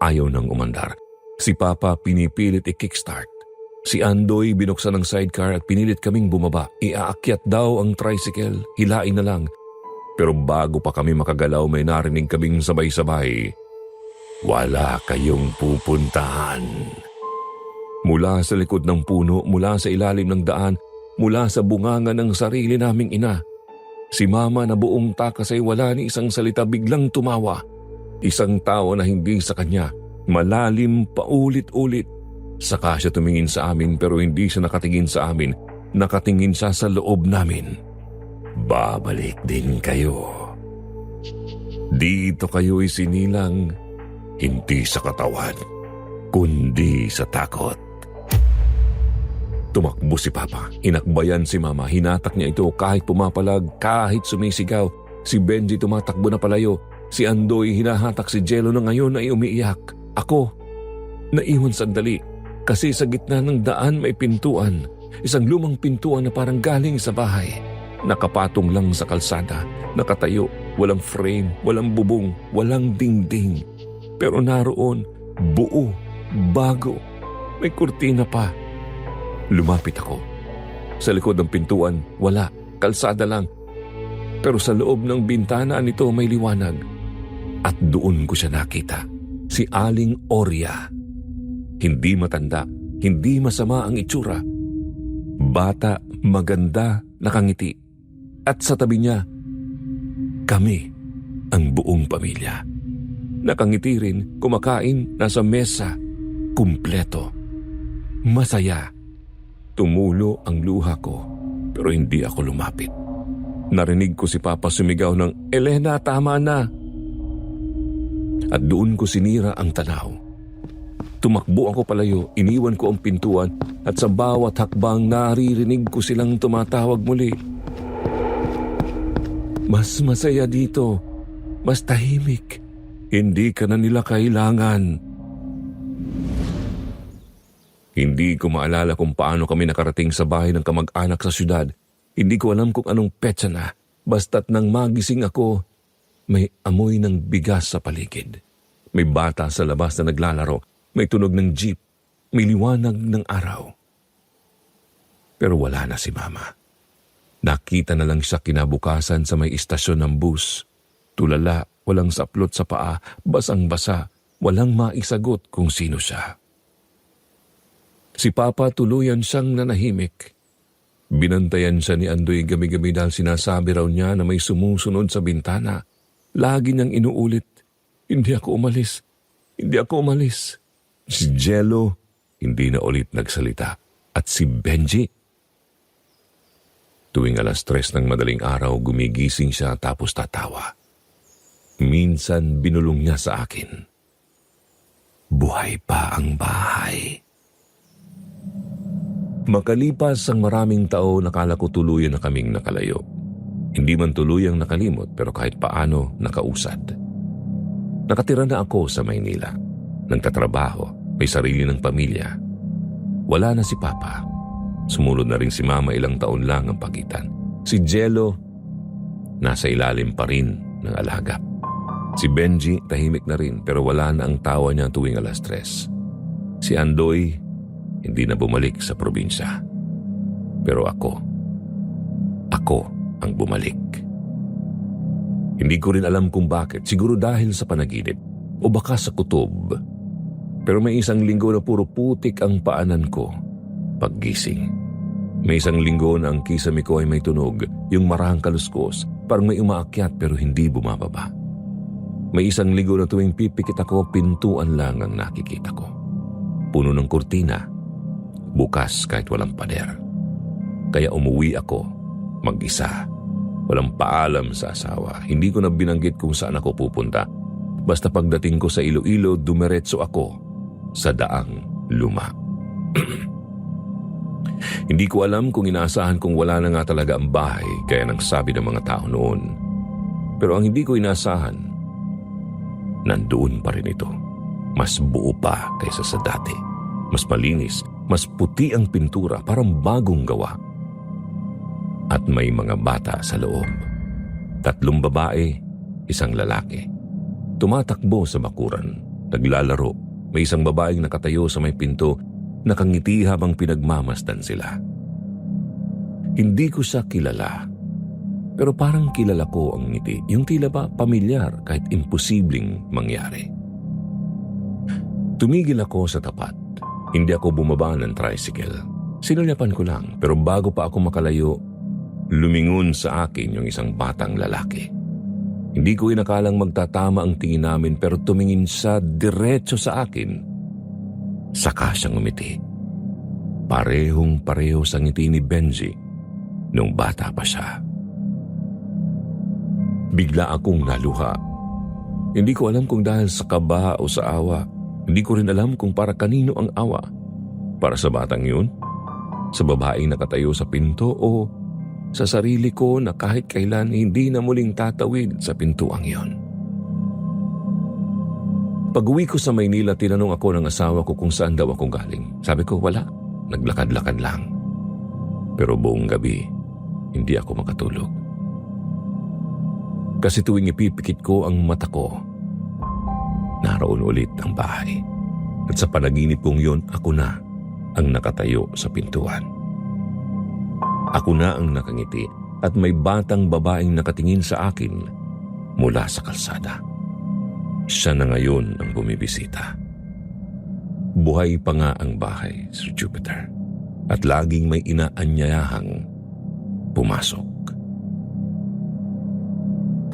Ayaw nang umandar. Si Papa pinipilit i-kickstart. Si Andoy binuksan ng sidecar at pinilit kaming bumaba. Iaakyat daw ang tricycle, hilain na lang. Pero bago pa kami makagalaw may narinig kaming sabay-sabay. Wala kayong pupuntahan. Mula sa likod ng puno, mula sa ilalim ng daan, mula sa bunganga ng sarili naming ina. Si Mama na buong takas ay wala ni isang salita biglang tumawa. Isang tawa na hindi sa kanya, malalim paulit-ulit. Saka siya tumingin sa amin pero hindi siya nakatingin sa amin. Nakatingin siya sa loob namin. Babalik din kayo. Dito kayo isinilang, hindi sa katawan, kundi sa takot. Tumakbo si Papa. Inakbayan si Mama. Hinatak niya ito kahit pumapalag, kahit sumisigaw. Si Benji tumatakbo na palayo. Si Andoy hinahatak si Jello na ngayon ay umiiyak. Ako, naiwan sandali. Kasi sa gitna ng daan may pintuan. Isang lumang pintuan na parang galing sa bahay. Nakapatong lang sa kalsada. Nakatayo, walang frame, walang bubong, walang dingding. Pero naroon, buo, bago. May kurtina pa. Lumapit ako. Sa likod ng pintuan, wala. Kalsada lang. Pero sa loob ng bintana nito may liwanag. At doon ko siya nakita. Si Aling Oria. Hindi matanda, hindi masama ang itsura. Bata, maganda, nakangiti. At sa tabi niya, kami, ang buong pamilya. Nakangiti rin, kumakain, nasa mesa, kumpleto. Masaya. Tumulo ang luha ko, pero hindi ako lumapit. Narinig ko si Papa sumigaw ng, Elena, tama na. At doon ko sinira ang tanaw. Tumakbo ako palayo, iniwan ko ang pintuan at sa bawat hakbang naririnig ko silang tumatawag muli. Mas masaya dito, mas tahimik, hindi ka na nila kailangan. Hindi ko maalala kung paano kami nakarating sa bahay ng kamag-anak sa syudad. Hindi ko alam kung anong petsa na, basta't nang magising ako, may amoy ng bigas sa paligid. May bata sa labas na naglalaro. May tunog ng jeep, may liwanag ng araw. Pero wala na si Mama. Nakita na lang siya kinabukasan sa may istasyon ng bus. Tulala, walang saplot sa paa, basang-basa, walang maisagot kung sino siya. Si Papa tuluyan siyang nanahimik. Binantayan siya ni Andoy gabi-gabi dahil sinasabi raw niya na may sumusunod sa bintana. Lagi niyang inuulit, hindi ako umalis, hindi ako umalis. Si Jello, hindi na ulit nagsalita. At si Benji? Tuwing 3:00 ng madaling araw, gumigising siya tapos tatawa. Minsan binulong niya sa akin, buhay pa ang bahay. Makalipas ang maraming taon, nakala ko tuluyan na kaming nakalayo. Hindi man tuluyang nakalimot pero kahit paano nakausad. Nakatira na ako sa Maynila. Nagtatrabaho, may sarili ng pamilya. Wala na si Papa. Sumunod na rin si Mama, ilang taon lang ang pagitan. Si Jello, nasa ilalim pa rin ng alaga. Si Benji, tahimik na rin pero wala na ang tawa niya tuwing 3:00. Si Andoy, hindi na bumalik sa probinsya. Pero ako ang bumalik. Hindi ko rin alam kung bakit, siguro dahil sa panaginip o baka sa kutob. Pero may isang linggo na puro putik ang paanan ko paggising. May isang linggo na ang kisame ko ay may tunog, yung marahang kaluskos, parang may umaakyat pero hindi bumababa. May isang linggo na tuwing pipikit ako, pintuan lang ang nakikita ko. Puno ng kurtina, bukas kahit walang pader. Kaya umuwi ako, mag-isa. Walang paalam sa asawa. Hindi ko na binanggit kung saan ako pupunta. Basta pagdating ko sa Iloilo, dumiretso ako sa daang luma. Hindi ko alam kung inaasahan kong wala na nga talaga ang bahay, kaya nang sabi ng mga tao noon. Pero ang hindi ko inaasahan, nandoon pa rin ito. Mas buo pa kaysa sa dati. Mas malinis, mas puti ang pintura, parang bagong gawa. At may mga bata sa loob. 3 babae, 1 lalaki. Tumatakbo sa bakuran, naglalaro. May isang babaeng nakatayo sa may pinto, nakangiti habang pinagmamasdan sila. Hindi ko siya kilala, pero parang kilala ko ang ngiti. Yung tila ba pamilyar kahit imposibleng mangyari. Tumigil ako sa tapat. Hindi ako bumaba ng tricycle. Sinulyapan ko lang, pero bago pa ako makalayo, lumingon sa akin yung isang batang lalaki. Hindi ko inakalang magtatama ang tingin namin pero tumingin siya diretso sa akin. Saka siyang umiti. Parehong-pareho sa ngiti ni Benji nung bata pa siya. Bigla akong naluha. Hindi ko alam kung dahil sa kaba o sa awa. Hindi ko rin alam kung para kanino ang awa. Para sa batang yun? Sa babaeng nakatayo sa pinto o sa sarili ko na kahit kailan hindi na muling tatawid sa pintuang yon. Pag-uwi ko sa Maynila, tinanong ako ng asawa ko kung saan daw ako galing. Sabi ko, wala. Naglakad-lakad lang. Pero buong gabi, hindi ako makatulog. Kasi tuwing ipipikit ko ang mata ko, naroon ulit ang bahay. At sa panaginip kong yun, ako na ang nakatayo sa pintuan. Ako na ang nakangiti at may batang babaeng nakatingin sa akin mula sa kalsada. Siya na ngayon ang bumibisita. Buhay pa nga ang bahay, Sir Jupiter, at laging may inaanyayahang pumasok.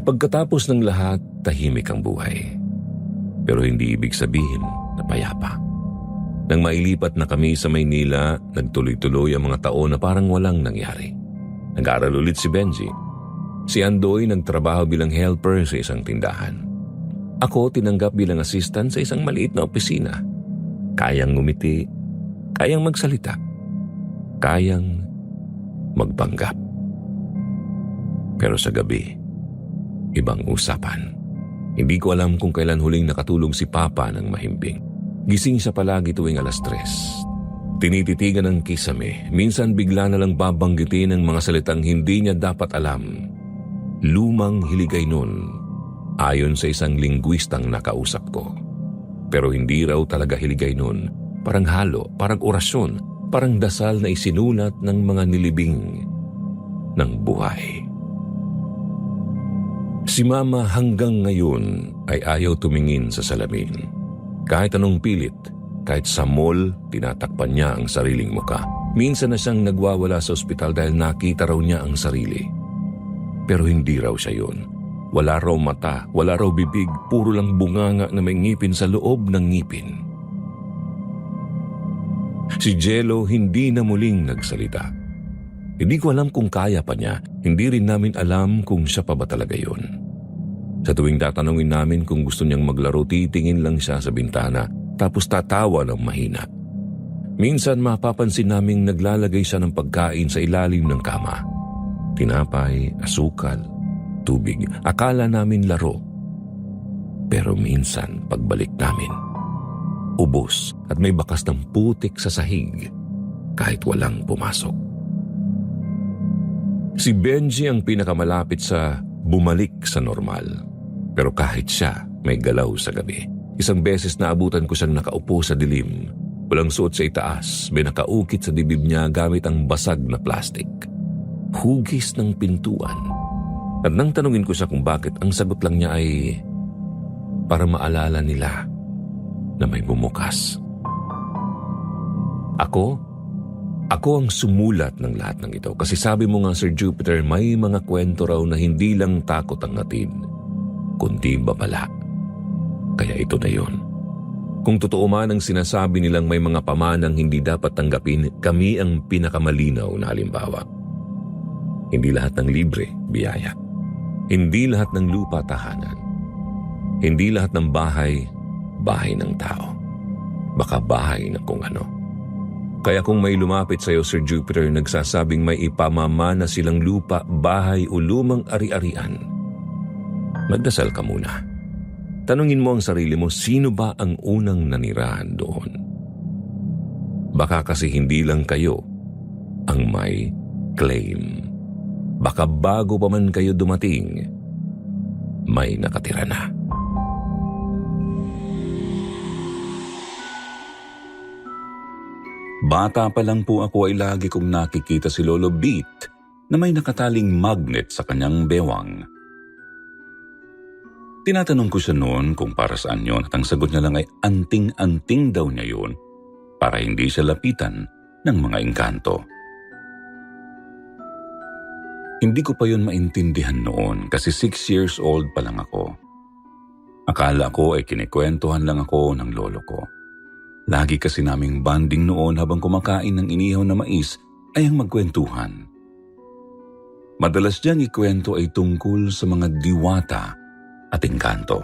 Pagkatapos ng lahat, tahimik ang buhay. Pero hindi ibig sabihin na payapa. Nang mailipat na kami sa Maynila, nagtuloy-tuloy ang mga taon na parang walang nangyari. Nag-aral ulit si Benji. Si Andoy nagtrabaho bilang helper sa isang tindahan. Ako tinanggap bilang assistant sa isang maliit na opisina. Kayang ngumiti, kayang magsalita, kayang magpanggap. Pero sa gabi, ibang usapan. Hindi ko alam kung kailan huling nakatulog si Papa ng mahimbing. Gising siya palagi tuwing 3:00. Tinititigan ng kisame. Minsan bigla na lang babanggitin ng mga salitang hindi niya dapat alam. Lumang hiligay nun, ayon sa isang lingwistang nakausap ko. Pero hindi raw talaga hiligay nun. Parang halo, parang orasyon, parang dasal na isinulat ng mga nilibing ng buhay. Si Mama hanggang ngayon ay ayaw tumingin sa salamin. Kahit anong pilit, kahit sa mall, tinatakpan niya ang sariling muka. Minsan na siyang nagwawala sa ospital dahil nakita raw niya ang sarili. Pero hindi raw siya yun. Wala raw mata, wala raw bibig, puro lang bunganga na may ngipin sa loob ng ngipin. Si Jello hindi na muling nagsalita. Hindi ko alam kung kaya pa niya, hindi rin namin alam kung siya pa ba talaga yun. Sa tuwing tatanungin namin kung gusto niyang maglaro, titingin lang siya sa bintana tapos tatawa ng mahina. Minsan mapapansin naming naglalagay siya ng pagkain sa ilalim ng kama. Tinapay, asukal, tubig. Akala namin laro. Pero minsan pagbalik namin, ubos at may bakas ng putik sa sahig kahit walang pumasok. Si Benji ang pinakamalapit sa bumalik sa normal. Pero kahit siya, may galaw sa gabi. Isang beses naabutan ko siyang nakaupo sa dilim. Walang suot sa itaas, may nakaukit sa dibdib niya gamit ang basag na plastik. Hugis ng pintuan. At nang tanungin ko siya kung bakit, ang sagot lang niya ay para maalala nila na may bumukas. Ako ang sumulat ng lahat ng ito kasi sabi mo nga, Sir Jupiter, may mga kwento raw na hindi lang takot ang hatid, kundi babala. Kaya ito na yun. Kung totoo man ang sinasabi nilang may mga pamanang hindi dapat tanggapin, kami ang pinakamalinaw na halimbawa. Hindi lahat ng libre, biyaya. Hindi lahat ng lupa, tahanan. Hindi lahat ng bahay, bahay ng tao. Baka bahay ng kung ano. Kaya kung may lumapit sa iyo, Sir Jupiter, nagsasabing may ipamamana silang lupa, bahay o lumang ari-arian, magdasal ka muna. Tanungin mo ang sarili mo, sino ba ang unang nanirahan doon? Baka kasi hindi lang kayo ang may claim. Baka bago pa man kayo dumating, may nakatira na. Bata pa lang po ako ay lagi kong nakikita si Lolo Beat na may nakataling magnet sa kanyang bewang. Tinatanong ko siya noon kung para saan yun at ang sagot niya lang ay anting-anting daw niya yun para hindi siya lapitan ng mga engkanto. Hindi ko pa yun maintindihan noon kasi 6 years old pa lang ako. Akala ko ay kinikwentuhan lang ako ng lolo ko. Lagi kasi naming bonding noon habang kumakain ng inihaw na mais ay ang magkwentuhan. Madalas diyang ikwento ay tungkol sa mga diwata at engkanto.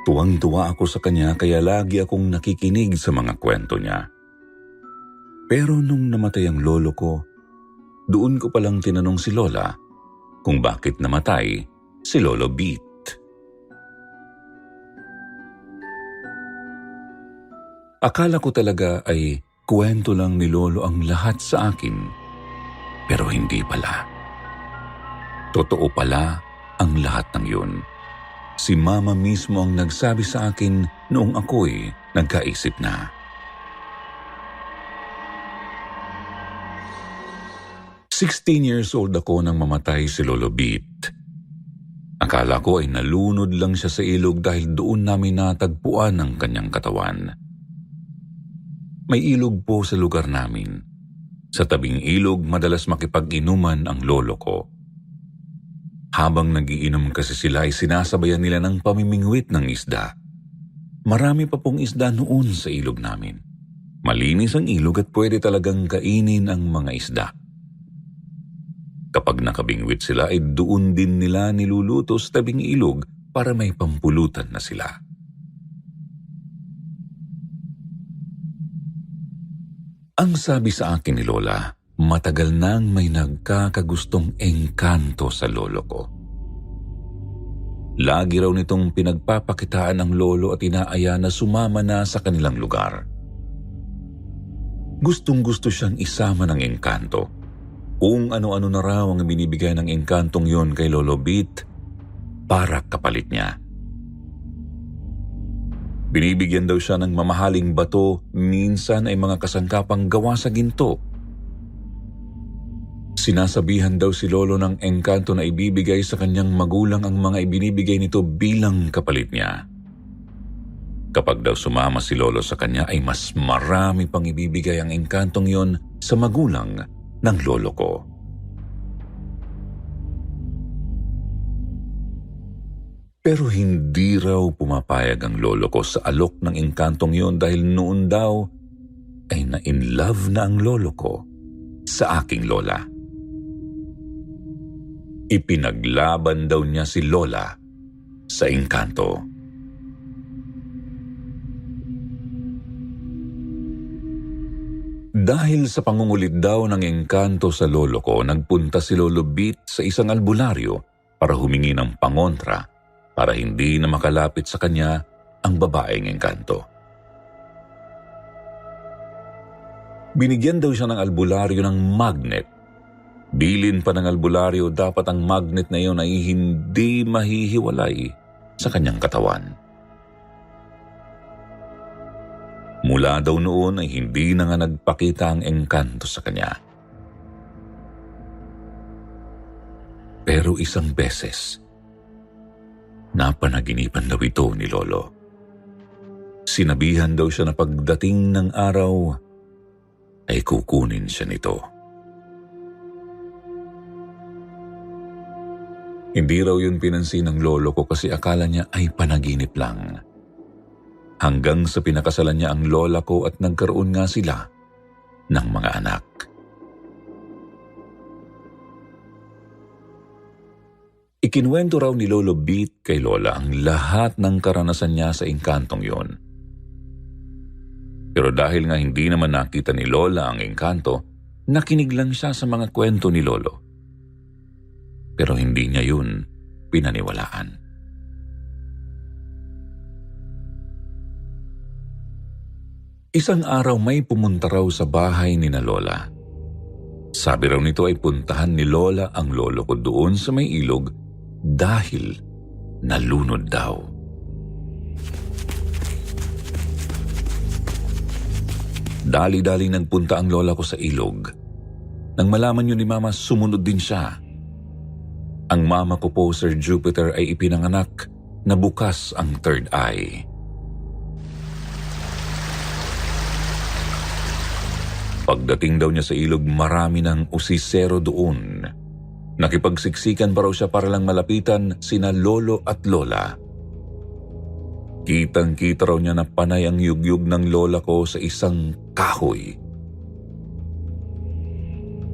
Tuwang-tuwa ako sa kanya kaya lagi akong nakikinig sa mga kwento niya. Pero nung namatay ang lolo ko, doon ko palang tinanong si Lola kung bakit namatay si Lolo Beat. Akala ko talaga ay kwento lang ni Lolo ang lahat sa akin, pero hindi pala. Totoo pala ang lahat ng yun. Si Mama mismo ang nagsabi sa akin noong ako'y nagkaisip na. "16 years old ako nang mamatay si Lolo Beat. Akala ko ay nalunod lang siya sa ilog dahil doon namin natagpuan ang kanyang katawan. May ilog po sa lugar namin. Sa tabing ilog, madalas makipag-inuman ang lolo ko. Habang nagiinom kasi sila ay sinasabayan nila ng pamimingwit ng isda. Marami pa pong isda noon sa ilog namin. Malinis ang ilog at pwede talagang kainin ang mga isda. Kapag nakabingwit sila ay doon din nila niluluto sa tabing ilog para may pampulutan na sila. Ang sabi sa akin ni Lola, matagal nang may nagkakagustong engkanto sa lolo ko. Lagi raw nitong pinagpapakitaan ng lolo at inaaya na sumama na sa kanilang lugar. Gustong-gusto siyang isama ng engkanto. Kung ano-ano na raw ang binibigay ng engkantong yon kay Lolo Beat para kapalit niya. Binibigyan daw siya ng mamahaling bato, minsan ay mga kasangkapang gawa sa ginto. Sinasabihan daw si Lolo ng engkanto na ibibigay sa kanyang magulang ang mga ibinibigay nito bilang kapalit niya. Kapag daw sumama si Lolo sa kanya ay mas marami pang ibibigay ang engkantong yon sa magulang ng lolo ko. Pero hindi raw pumapayag ang lolo ko sa alok ng engkantong yon dahil noon daw ay na-in love na ang lolo ko sa aking lola. Ipinaglaban daw niya si lola sa engkanto. Dahil sa pangungulit daw ng engkanto sa lolo ko, nagpunta si Lolo Beat sa isang albularyo para humingi ng pangontra para hindi na makalapit sa kanya ang babaeng engkanto. Binigyan daw siya ng albularyo ng magnet. Bilin pa ng albularyo, dapat ang magnet na iyon ay hindi mahihiwalay sa kanyang katawan. Mula daw noon ay hindi na nga nagpakita ang engkanto sa kanya. Pero isang beses, napanaginipan daw ito ni Lolo. Sinabihan daw siya na pagdating ng araw ay kukunin siya nito. Hindi raw yun pinansin ng lolo ko kasi akala niya ay panaginip lang. Hanggang sa pinakasalan niya ang lola ko at nagkaroon nga sila ng mga anak. Ikinuwento raw ni Lolo Beat kay Lola ang lahat ng karanasan niya sa engkantong yon. Pero dahil nga hindi naman nakita ni Lola ang engkanto, nakinig lang siya sa mga kwento ni Lolo. Pero hindi niya yun pinaniwalaan. Isang araw may pumunta raw sa bahay ni na Lola. Sabi raw nito ay puntahan ni Lola ang lolo ko doon sa may ilog dahil nalunod daw. Dali-dali nagpunta ang lola ko sa ilog. Nang malaman yun ni Mama, sumunod din siya. Ang mama ko po, Sir Jupiter, ay ipinanganak na bukas ang third eye. Pagdating daw niya sa ilog, marami ng usisero doon. Nakipagsiksikan pa raw siya para lang malapitan sina lolo at lola. Kitang-kita raw niya na panay ang yugyug ng lola ko sa isang kahoy.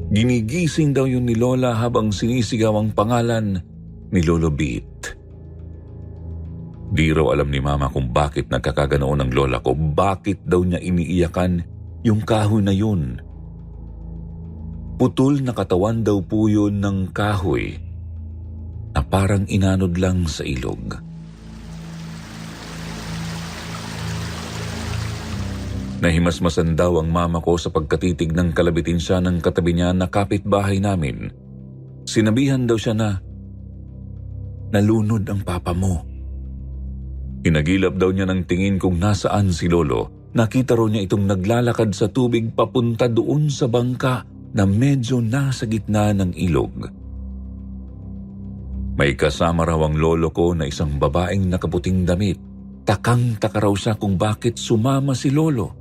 Ginigising daw yun ni Lola habang sinisigaw ang pangalan ni Lolo Beat. Di raw alam ni Mama kung bakit nagkakaganoon ang lola ko, bakit daw niya iniiyakan yung kahoy na yun. Putol na katawan daw po yun ng kahoy na parang inanod lang sa ilog. Nahimasmasan daw ang mama ko sa pagkatitig ng kalabitin siya ng katabi niya na kapitbahay namin. Sinabihan daw siya na, "Nalunod ang papa mo." Inagilap daw niya ng tingin kung nasaan si Lolo. Nakita raw niya itong naglalakad sa tubig papunta doon sa bangka na medyo nasa gitna ng ilog. May kasama raw ang lolo ko na isang babaeng nakaputing damit. Takang-taka raw siya kung bakit sumama si Lolo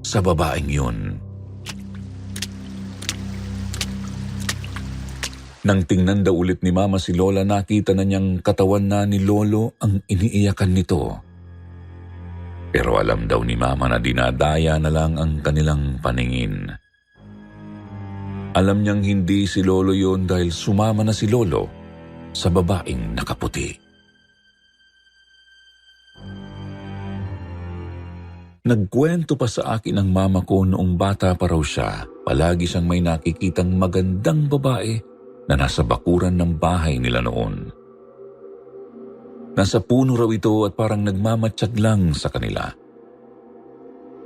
sa babaeng yun. Nang tingnan daw ulit ni Mama si Lola, nakita na niyang katawan na ni Lolo ang iniiyakan nito. Pero alam daw ni Mama na dinadaya na lang ang kanilang paningin. Alam niyang hindi si Lolo yon dahil sumama na si Lolo sa babaeng nakaputi. Nagkwento pa sa akin ang mama ko noong bata pa raw siya, palagi siyang may nakikitang magandang babae na nasa bakuran ng bahay nila noon. Nasa puno raw ito at parang nagmamatsyag lang sa kanila.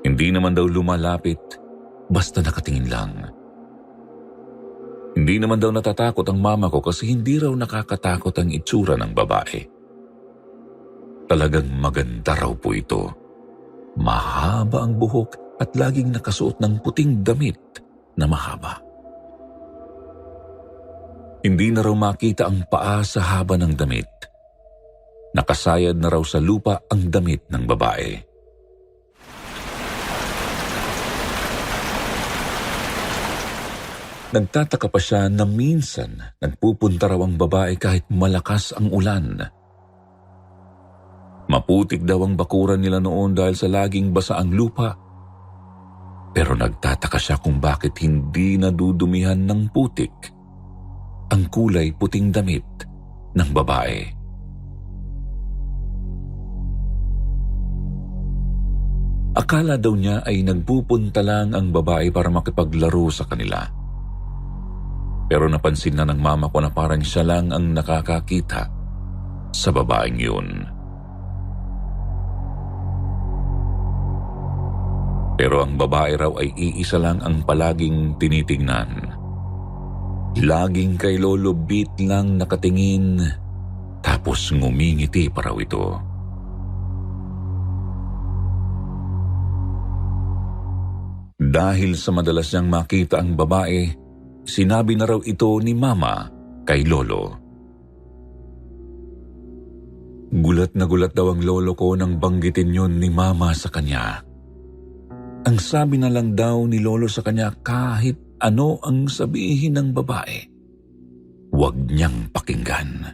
Hindi naman daw lumalapit, basta nakatingin lang. Hindi naman daw natatakot ang mama ko kasi hindi raw nakakatakot ang itsura ng babae. Talagang maganda raw po ito. Mahaba ang buhok at laging nakasuot ng puting damit na mahaba. Hindi na raw makita ang paa sa haba ng damit. Nakasayad na raw sa lupa ang damit ng babae. Nagtataka pa siya na minsan nagpupunta raw ang babae kahit malakas ang ulan. Maputik daw ang bakuran nila noon dahil sa laging basa ang lupa. Pero nagtataka siya kung bakit hindi nadudumihan ng putik ang kulay puting damit ng babae. Akala daw niya ay nagpupunta lang ang babae para makipaglaro sa kanila. Pero napansin na ng mama ko na parang siya lang ang nakakakita sa babaeng yun. Pero ang babae raw ay iisa lang ang palaging tinitingnan. Laging kay Lolo Bit lang nakatingin, tapos ngumingiti pa raw ito. Dahil sa madalas niyang makita ang babae, sinabi na raw ito ni Mama kay Lolo. Gulat na gulat daw ang lolo ko nang banggitin yun ni Mama sa kanya. Ang sabi na lang daw ni Lolo sa kanya, kahit ano ang sabihin ng babae, huwag niyang pakinggan.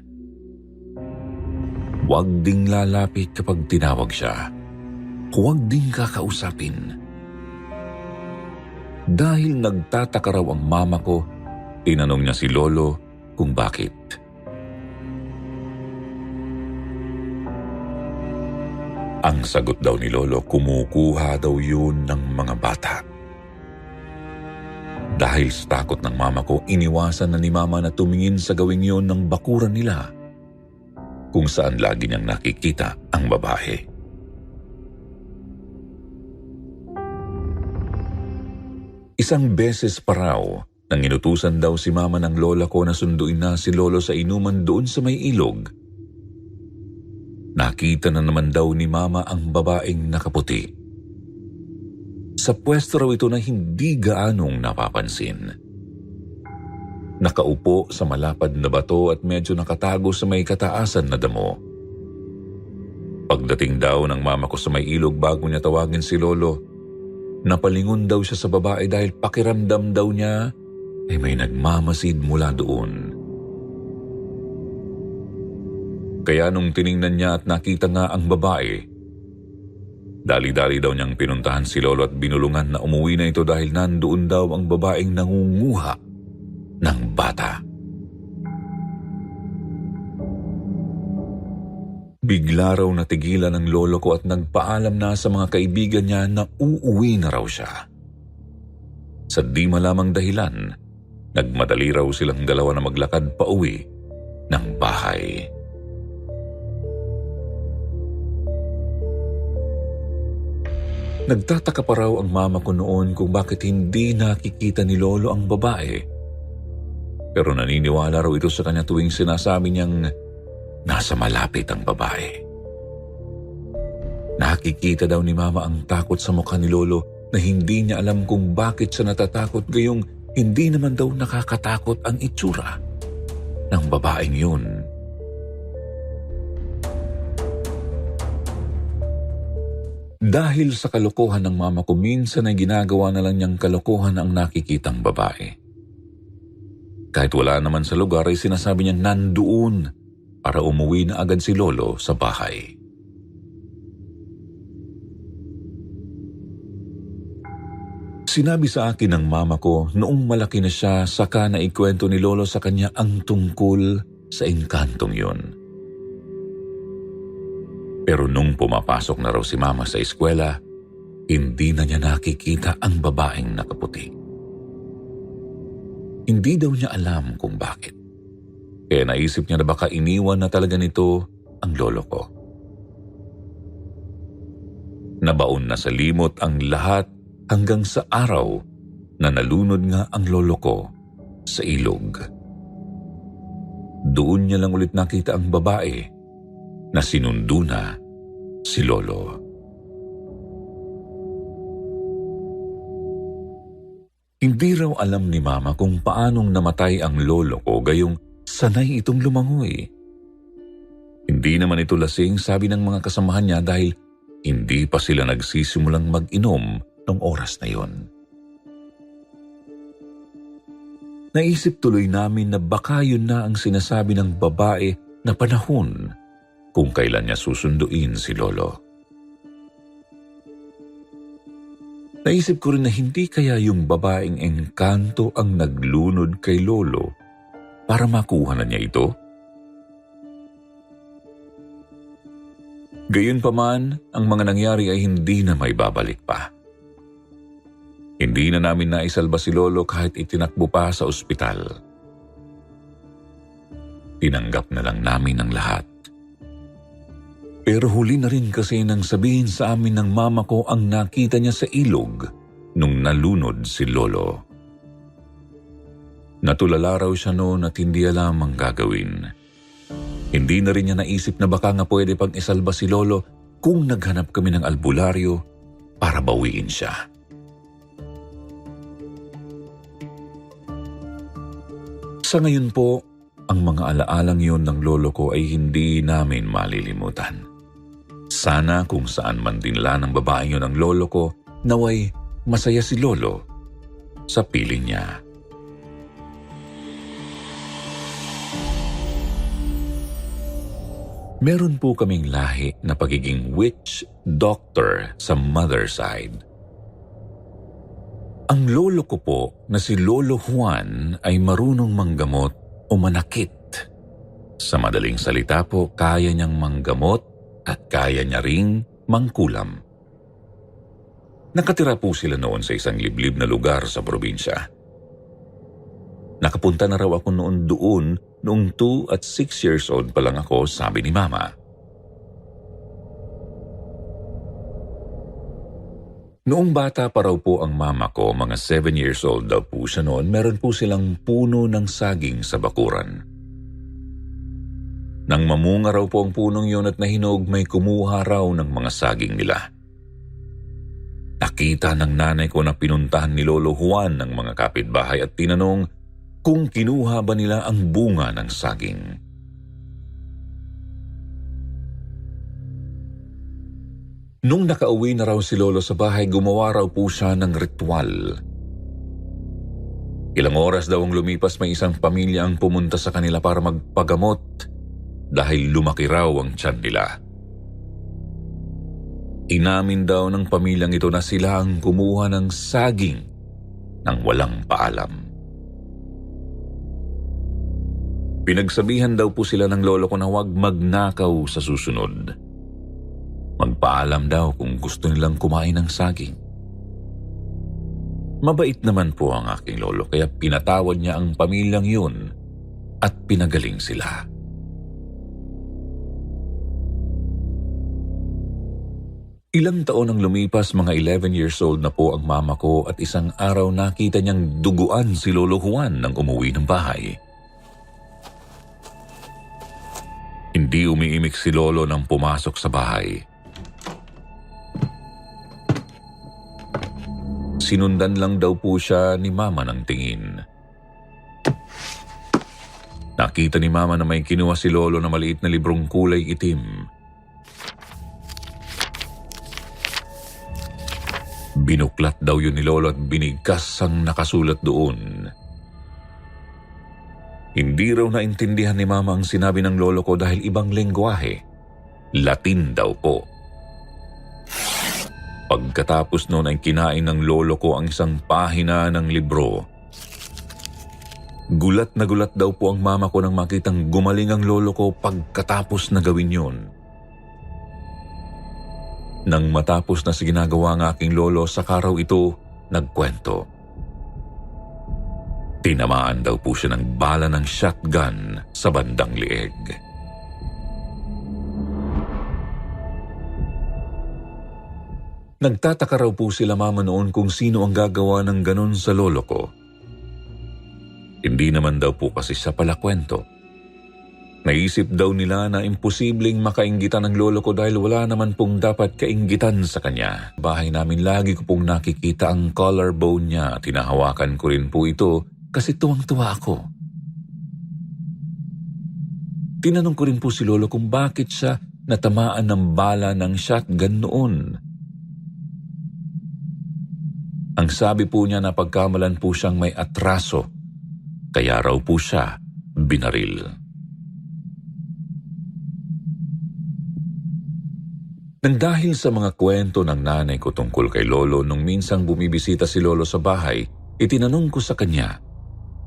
Huwag ding lalapit kapag tinawag siya. Huwag ding kakausapin. Dahil nagtataka raw ang mama ko, tinanong niya si Lolo kung bakit. Ang sagot daw ni Lolo, kumukuha daw yun ng mga bata. Dahil sa takot ng mama ko, iniwasan na ni Mama na tumingin sa gawing yun ng bakuran nila, kung saan lagi niyang nakikita ang babae. Isang beses pa raw, nang inutusan daw si Mama ng lola ko na sunduin na si Lolo sa inuman doon sa may ilog. Nakita na naman daw ni Mama ang babaeng nakaputi. Sa pwesto raw ito na hindi gaanong napapansin. Nakaupo sa malapad na bato at medyo nakatago sa may kataasan na damo. Pagdating daw ng mama ko sa may ilog bago niya tawagin si Lolo, napalingon daw siya sa babae dahil pakiramdam daw niya ay may nagmamasid mula doon. Kaya nung tiningnan niya at nakita nga ang babae, dali-dali daw niyang pinuntahan si Lolo at binulungan na umuwi na ito dahil nandoon daw ang babaeng nangunguha ng bata. Bigla raw natigilan ng lolo ko at nagpaalam na sa mga kaibigan niya na uuwi na raw siya. Sa di malamang dahilan, nagmadali raw silang dalawa na maglakad pa uwi ng bahay. Nagtataka pa raw ang mama ko noon kung bakit hindi nakikita ni Lolo ang babae. Pero naniniwala raw ito sa kanya tuwing sinasabi niyang nasa malapit ang babae. Nakikita daw ni Mama ang takot sa mukha ni Lolo na hindi niya alam kung bakit siya natatakot, gayong hindi naman daw nakakatakot ang itsura ng babaeng yun. Dahil sa kalokohan ng mama ko, minsan ay ginagawa na lang niyang kalokohan ang nakikitang babae. Kahit wala naman sa lugar ay sinasabi niyang nandoon para umuwi na agad si Lolo sa bahay. Sinabi sa akin ng mama ko noong malaki na siya, saka na ikwento ni Lolo sa kanya ang tungkol sa engkantong yun. Pero nung pumapasok na raw si Mama sa eskwela, hindi na niya nakikita ang babaeng nakaputi. Hindi daw niya alam kung bakit. Kaya naisip niya na baka iniwan na talaga nito ang lolo ko. Nabaon na sa limot ang lahat hanggang sa araw na nalunod nga ang lolo ko sa ilog. Doon niya lang ulit nakita ang babae na sinundo na si Lolo. Hindi raw alam ni Mama kung paanong namatay ang lolo ko, gayong sanay itong lumangoy. Hindi naman ito lasing, sabi ng mga kasamahan niya, dahil hindi pa sila nagsisimulang mag-inom ng oras na yon. Naisip tuloy namin na baka yun na ang sinasabi ng babae na panahon kung kailan niya susunduin si Lolo. Naisip ko rin na hindi kaya yung babaeng engkanto ang naglunod kay Lolo para makuha na niya ito? Gayunpaman, ang mga nangyari ay hindi na may babalik pa. Hindi na namin naisalba si Lolo kahit itinakbo pa sa ospital. Tinanggap na lang namin ang lahat. Pero huli na rin kasi nang sabihin sa amin ng mama ko ang nakita niya sa ilog nung nalunod si Lolo. Natulala raw siya noon at hindi alam ang gagawin. Hindi na rin niya naisip na baka nga pwede pang isalba si Lolo kung naghanap kami ng albularyo para bawiin siya. Sa ngayon po, ang mga alaalang yon ng lolo ko ay hindi namin malilimutan. Sana kung saan man dinla ng babaeng yun ang lolo ko, naway masaya si Lolo sa piling niya. Meron po kaming lahi na pagiging witch doctor sa mother side. Ang lolo ko po na si Lolo Juan ay marunong manggamot o manakit. Sa madaling salita po, kaya niyang manggamot at kaya niya ring mangkulam. Nakatira po sila noon sa isang liblib na lugar sa probinsya. Nakapunta na raw ako noon doon noong 2 at 6 years old pa lang ako, sabi ni Mama. Noong bata pa raw po ang mama ko, mga 7 years old daw po siya noon, meron po silang puno ng saging sa bakuran. Nang mamunga raw po ang punong yun at nahinog, may kumuha raw ng mga saging nila. Nakita ng nanay ko na pinuntahan ni Lolo Juan ng mga kapitbahay at tinanong kung kinuha ba nila ang bunga ng saging. Nung nakauwi na raw si Lolo sa bahay, gumawa raw po siya ng ritual. Ilang oras daw ang lumipas, may isang pamilya ang pumunta sa kanila para magpagamot dahil lumaki raw ang tiyan nila. Inamin daw ng pamilyang ito na sila ang kumuha ng saging nang walang paalam. Pinagsabihan daw po sila ng lolo ko na huwag magnakaw sa susunod. Magpaalam daw kung gusto nilang kumain ng saging. Mabait naman po ang aking lolo kaya pinatawad niya ang pamilyang yun at pinagaling sila. Ilang taon ang lumipas, mga 11 years old na po ang mama ko at isang araw nakita niyang duguan si Lolo Juan nang umuwi ng bahay. Hindi umiimik si Lolo nang pumasok sa bahay. Sinundan lang daw po siya ni Mama ng tingin. Nakita ni Mama na may kinuha si Lolo na maliit na librong kulay itim. Binuklat daw yun ni Lolo at binigkas ang nakasulat doon. Hindi raw naintindihan ni Mama ang sinabi ng lolo ko dahil ibang lengguwahe. Latin daw po. Pagkatapos noon ay kinain ng lolo ko ang isang pahina ng libro. Gulat na gulat daw po ang mama ko nang makitang gumaling ang lolo ko pagkatapos na gawin yun. Nang matapos na sa ginagawa ng aking lolo, sa araw ito nagkwento. Tinamaan daw po siya ng bala ng shotgun sa bandang lieg. Nagtataka raw po sila Mama noon kung sino ang gagawa ng ganon sa lolo ko. Hindi naman daw po kasi siya pala kwento. Naisip daw nila na imposibleng makainggitan ng lolo ko dahil wala naman pong dapat kainggitan sa kanya. Bahay namin lagi ko pong nakikita ang collarbone niya at tinahawakan ko rin po ito kasi tuwang-tuwa ako. Tinanong ko rin po si lolo kung bakit siya natamaan ng bala ng shotgun noon. Ang sabi po niya na pagkamalan po siyang may atraso, kaya raw po siya binaril. Nang dahil sa mga kwento ng nanay ko tungkol kay Lolo nung minsang bumibisita si Lolo sa bahay, itinanong ko sa kanya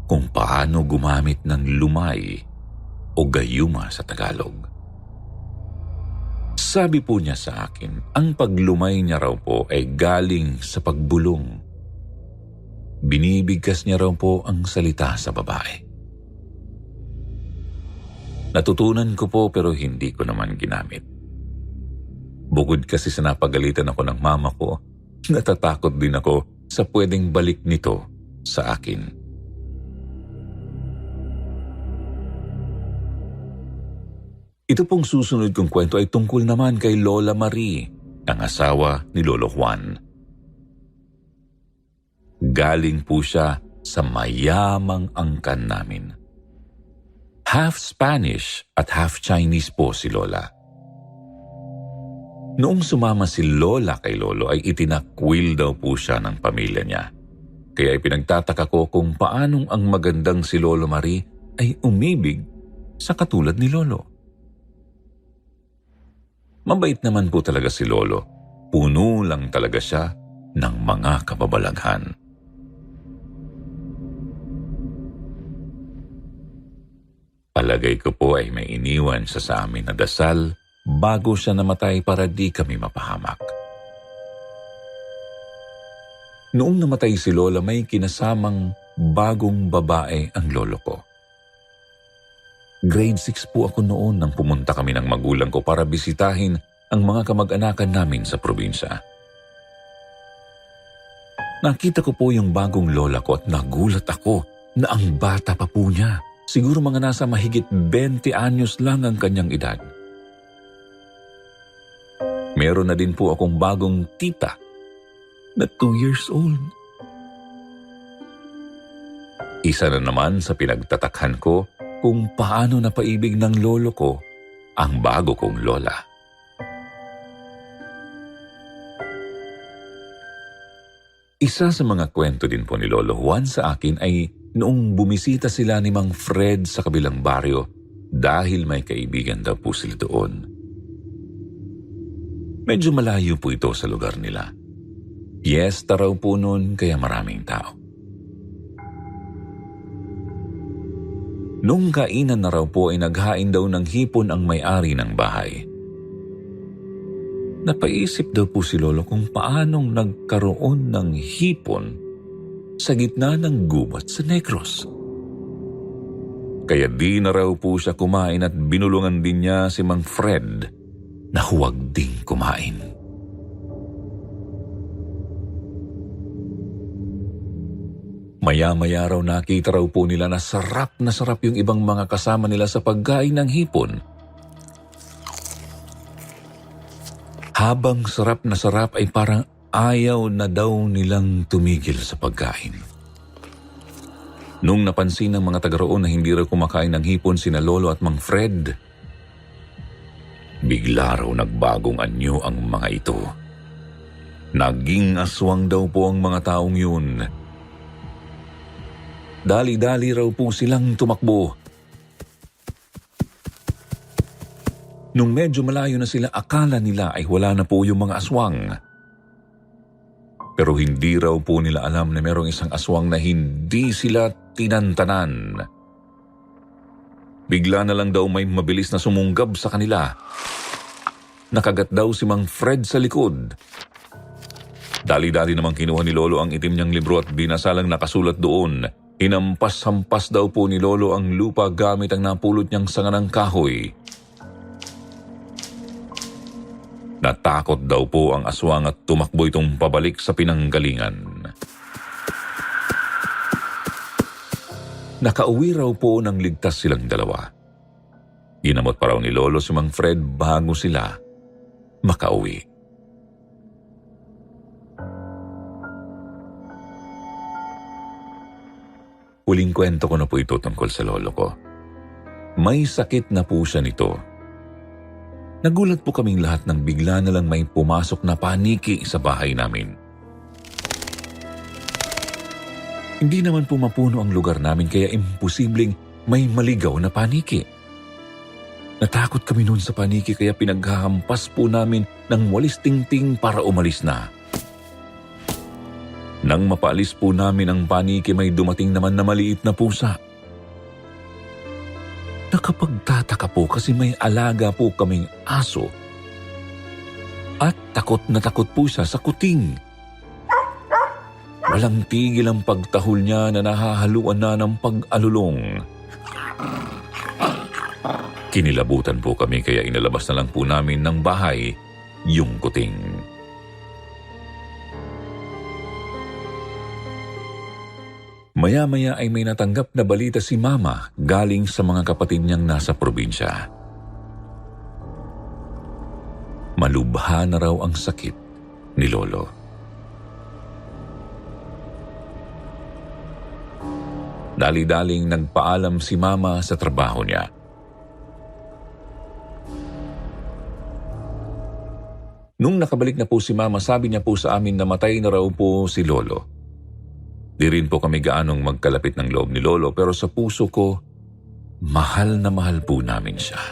kung paano gumamit ng lumay o gayuma sa Tagalog. Sabi po niya sa akin, ang paglumay niya raw po ay galing sa pagbulong. Binibigkas niya raw po ang salita sa babae. Natutunan ko po pero hindi ko naman ginamit. Bukod kasi sa napagalitan ako ng mama ko, natatakot din ako sa pwedeng balik nito sa akin. Ito pong susunod kong kwento ay tungkol naman kay Lola Marie, ang asawa ni Lolo Juan. Galing po siya sa mayamang angkan namin. Half Spanish at half Chinese po si Lola. Noong sumama si Lola kay Lolo ay itinakwil daw po siya ng pamilya niya. Kaya ipinagtataka ko kung paanong ang magandang si Lolo Marie ay umibig sa katulad ni Lolo. Mabait naman po talaga si Lolo. Puno lang talaga siya ng mga kababalaghan. Palagay ko po ay may iniwan siya sa amin na dasal bago siya namatay para di kami mapahamak. Noong namatay si Lola, may kinasamang bagong babae ang lolo ko. Grade 6 po ako noon nang pumunta kami ng magulang ko para bisitahin ang mga kamag-anakan namin sa probinsya. Nakita ko po yung bagong lola ko at nagulat ako na ang bata pa po niya. Siguro mga nasa mahigit 20 anyos lang ang kanyang edad. Meron na din po akong bagong tita na 2 years old. Isa na naman sa pinagtatakhan ko kung paano napaibig ng lolo ko ang bago kong lola. Isa sa mga kwento din po ni Lolo Juan sa akin ay noong bumisita sila ni Mang Fred sa kabilang baryo dahil may kaibigan daw po sila doon. Medyo malayo po ito sa lugar nila. Piyesta raw po noon kaya maraming tao. Nung kainan na raw po ay naghain daw ng hipon ang may-ari ng bahay. Napaisip daw po si Lolo kung paanong nagkaroon ng hipon sa gitna ng gubat sa Negros. Kaya di na raw po siya kumain at binulungan din niya si Mang Fred na huwag ding kumain. Maya-maya raw nakita raw po nila na sarap yung ibang mga kasama nila sa pagkain ng hipon. Habang sarap na sarap ay parang ayaw na daw nilang tumigil sa pagkain. Nung napansin ng mga taga roon na hindi raw kumakain ng hipon sina Lolo at Mang Fred, bigla raw nagbagong anyo ang mga ito. Naging aswang daw po ang mga taong yun. Dali-dali raw po silang tumakbo. Nung medyo malayo na sila, akala nila ay wala na po yung mga aswang. Pero hindi raw po nila alam na merong isang aswang na hindi sila tinantanan. Bigla na lang daw may mabilis na sumunggab sa kanila. Nakagat daw si Mang Fred sa likod. Dali-dali namang kinuha ni Lolo ang itim niyang libro at binasalang nakasulat doon. Hinampas-hampas daw po ni Lolo ang lupa gamit ang napulot niyang sanga ng kahoy. Natakot daw po ang aswang at tumakbo itong pabalik sa pinanggalingan. Nakauwi raw po nang ligtas silang dalawa. Ginamot pa raw ni Lolo si Mang Fred bago sila makauwi. Huling kwento ko na po ito tungkol sa lolo ko. May sakit na po siya nito. Nagulat po kaming lahat nang bigla na lang may pumasok na paniki sa bahay namin. Hindi naman po mapuno ang lugar namin kaya imposibleng may maligaw na paniki. Natakot kami noon sa paniki kaya pinaghahampas po namin ng walis tingting para umalis na. Nang mapaalis po namin ang paniki, may dumating naman na maliit na pusa. Nakapagtataka po kasi may alaga po kaming aso. At takot na takot po siya sa kuting. Walang tigil ang pagtahol niya na nahahaluan na ng pag-alulong. Kinilabutan po kami kaya inalabas na lang po namin ng bahay yung kuting. Maya-maya ay may natanggap na balita si Mama galing sa mga kapatid niyang nasa probinsya. Malubha na raw ang sakit ni Lolo. Dali-daling nagpaalam si Mama sa trabaho niya. Nung nakabalik na po si Mama, sabi niya po sa amin na matay na raw po si Lolo. Di rin po kami gaanong magkalapit ng loob ni Lolo pero sa puso ko, mahal na mahal po namin siya.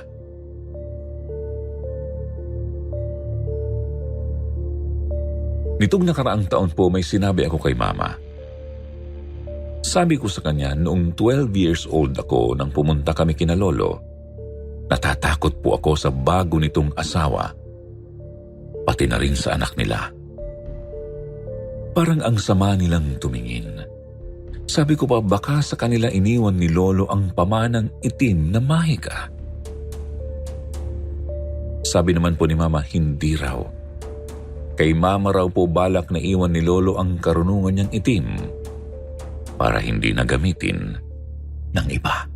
Nitong nakaraang taon po may sinabi ako kay Mama. Sabi ko sa kanya noong 12 years old ako nang pumunta kami kina Lolo, natatakot po ako sa bago nitong asawa, pati na rin sa anak nila. Parang ang sama nilang tumingin. Sabi ko pa baka sa kanila iniwan ni Lolo ang pamanang itim na mahika. Sabi naman po ni Mama hindi raw. Kay Mama raw po balak na iwan ni Lolo ang karunungan niyang itim para hindi na gamitin ng iba.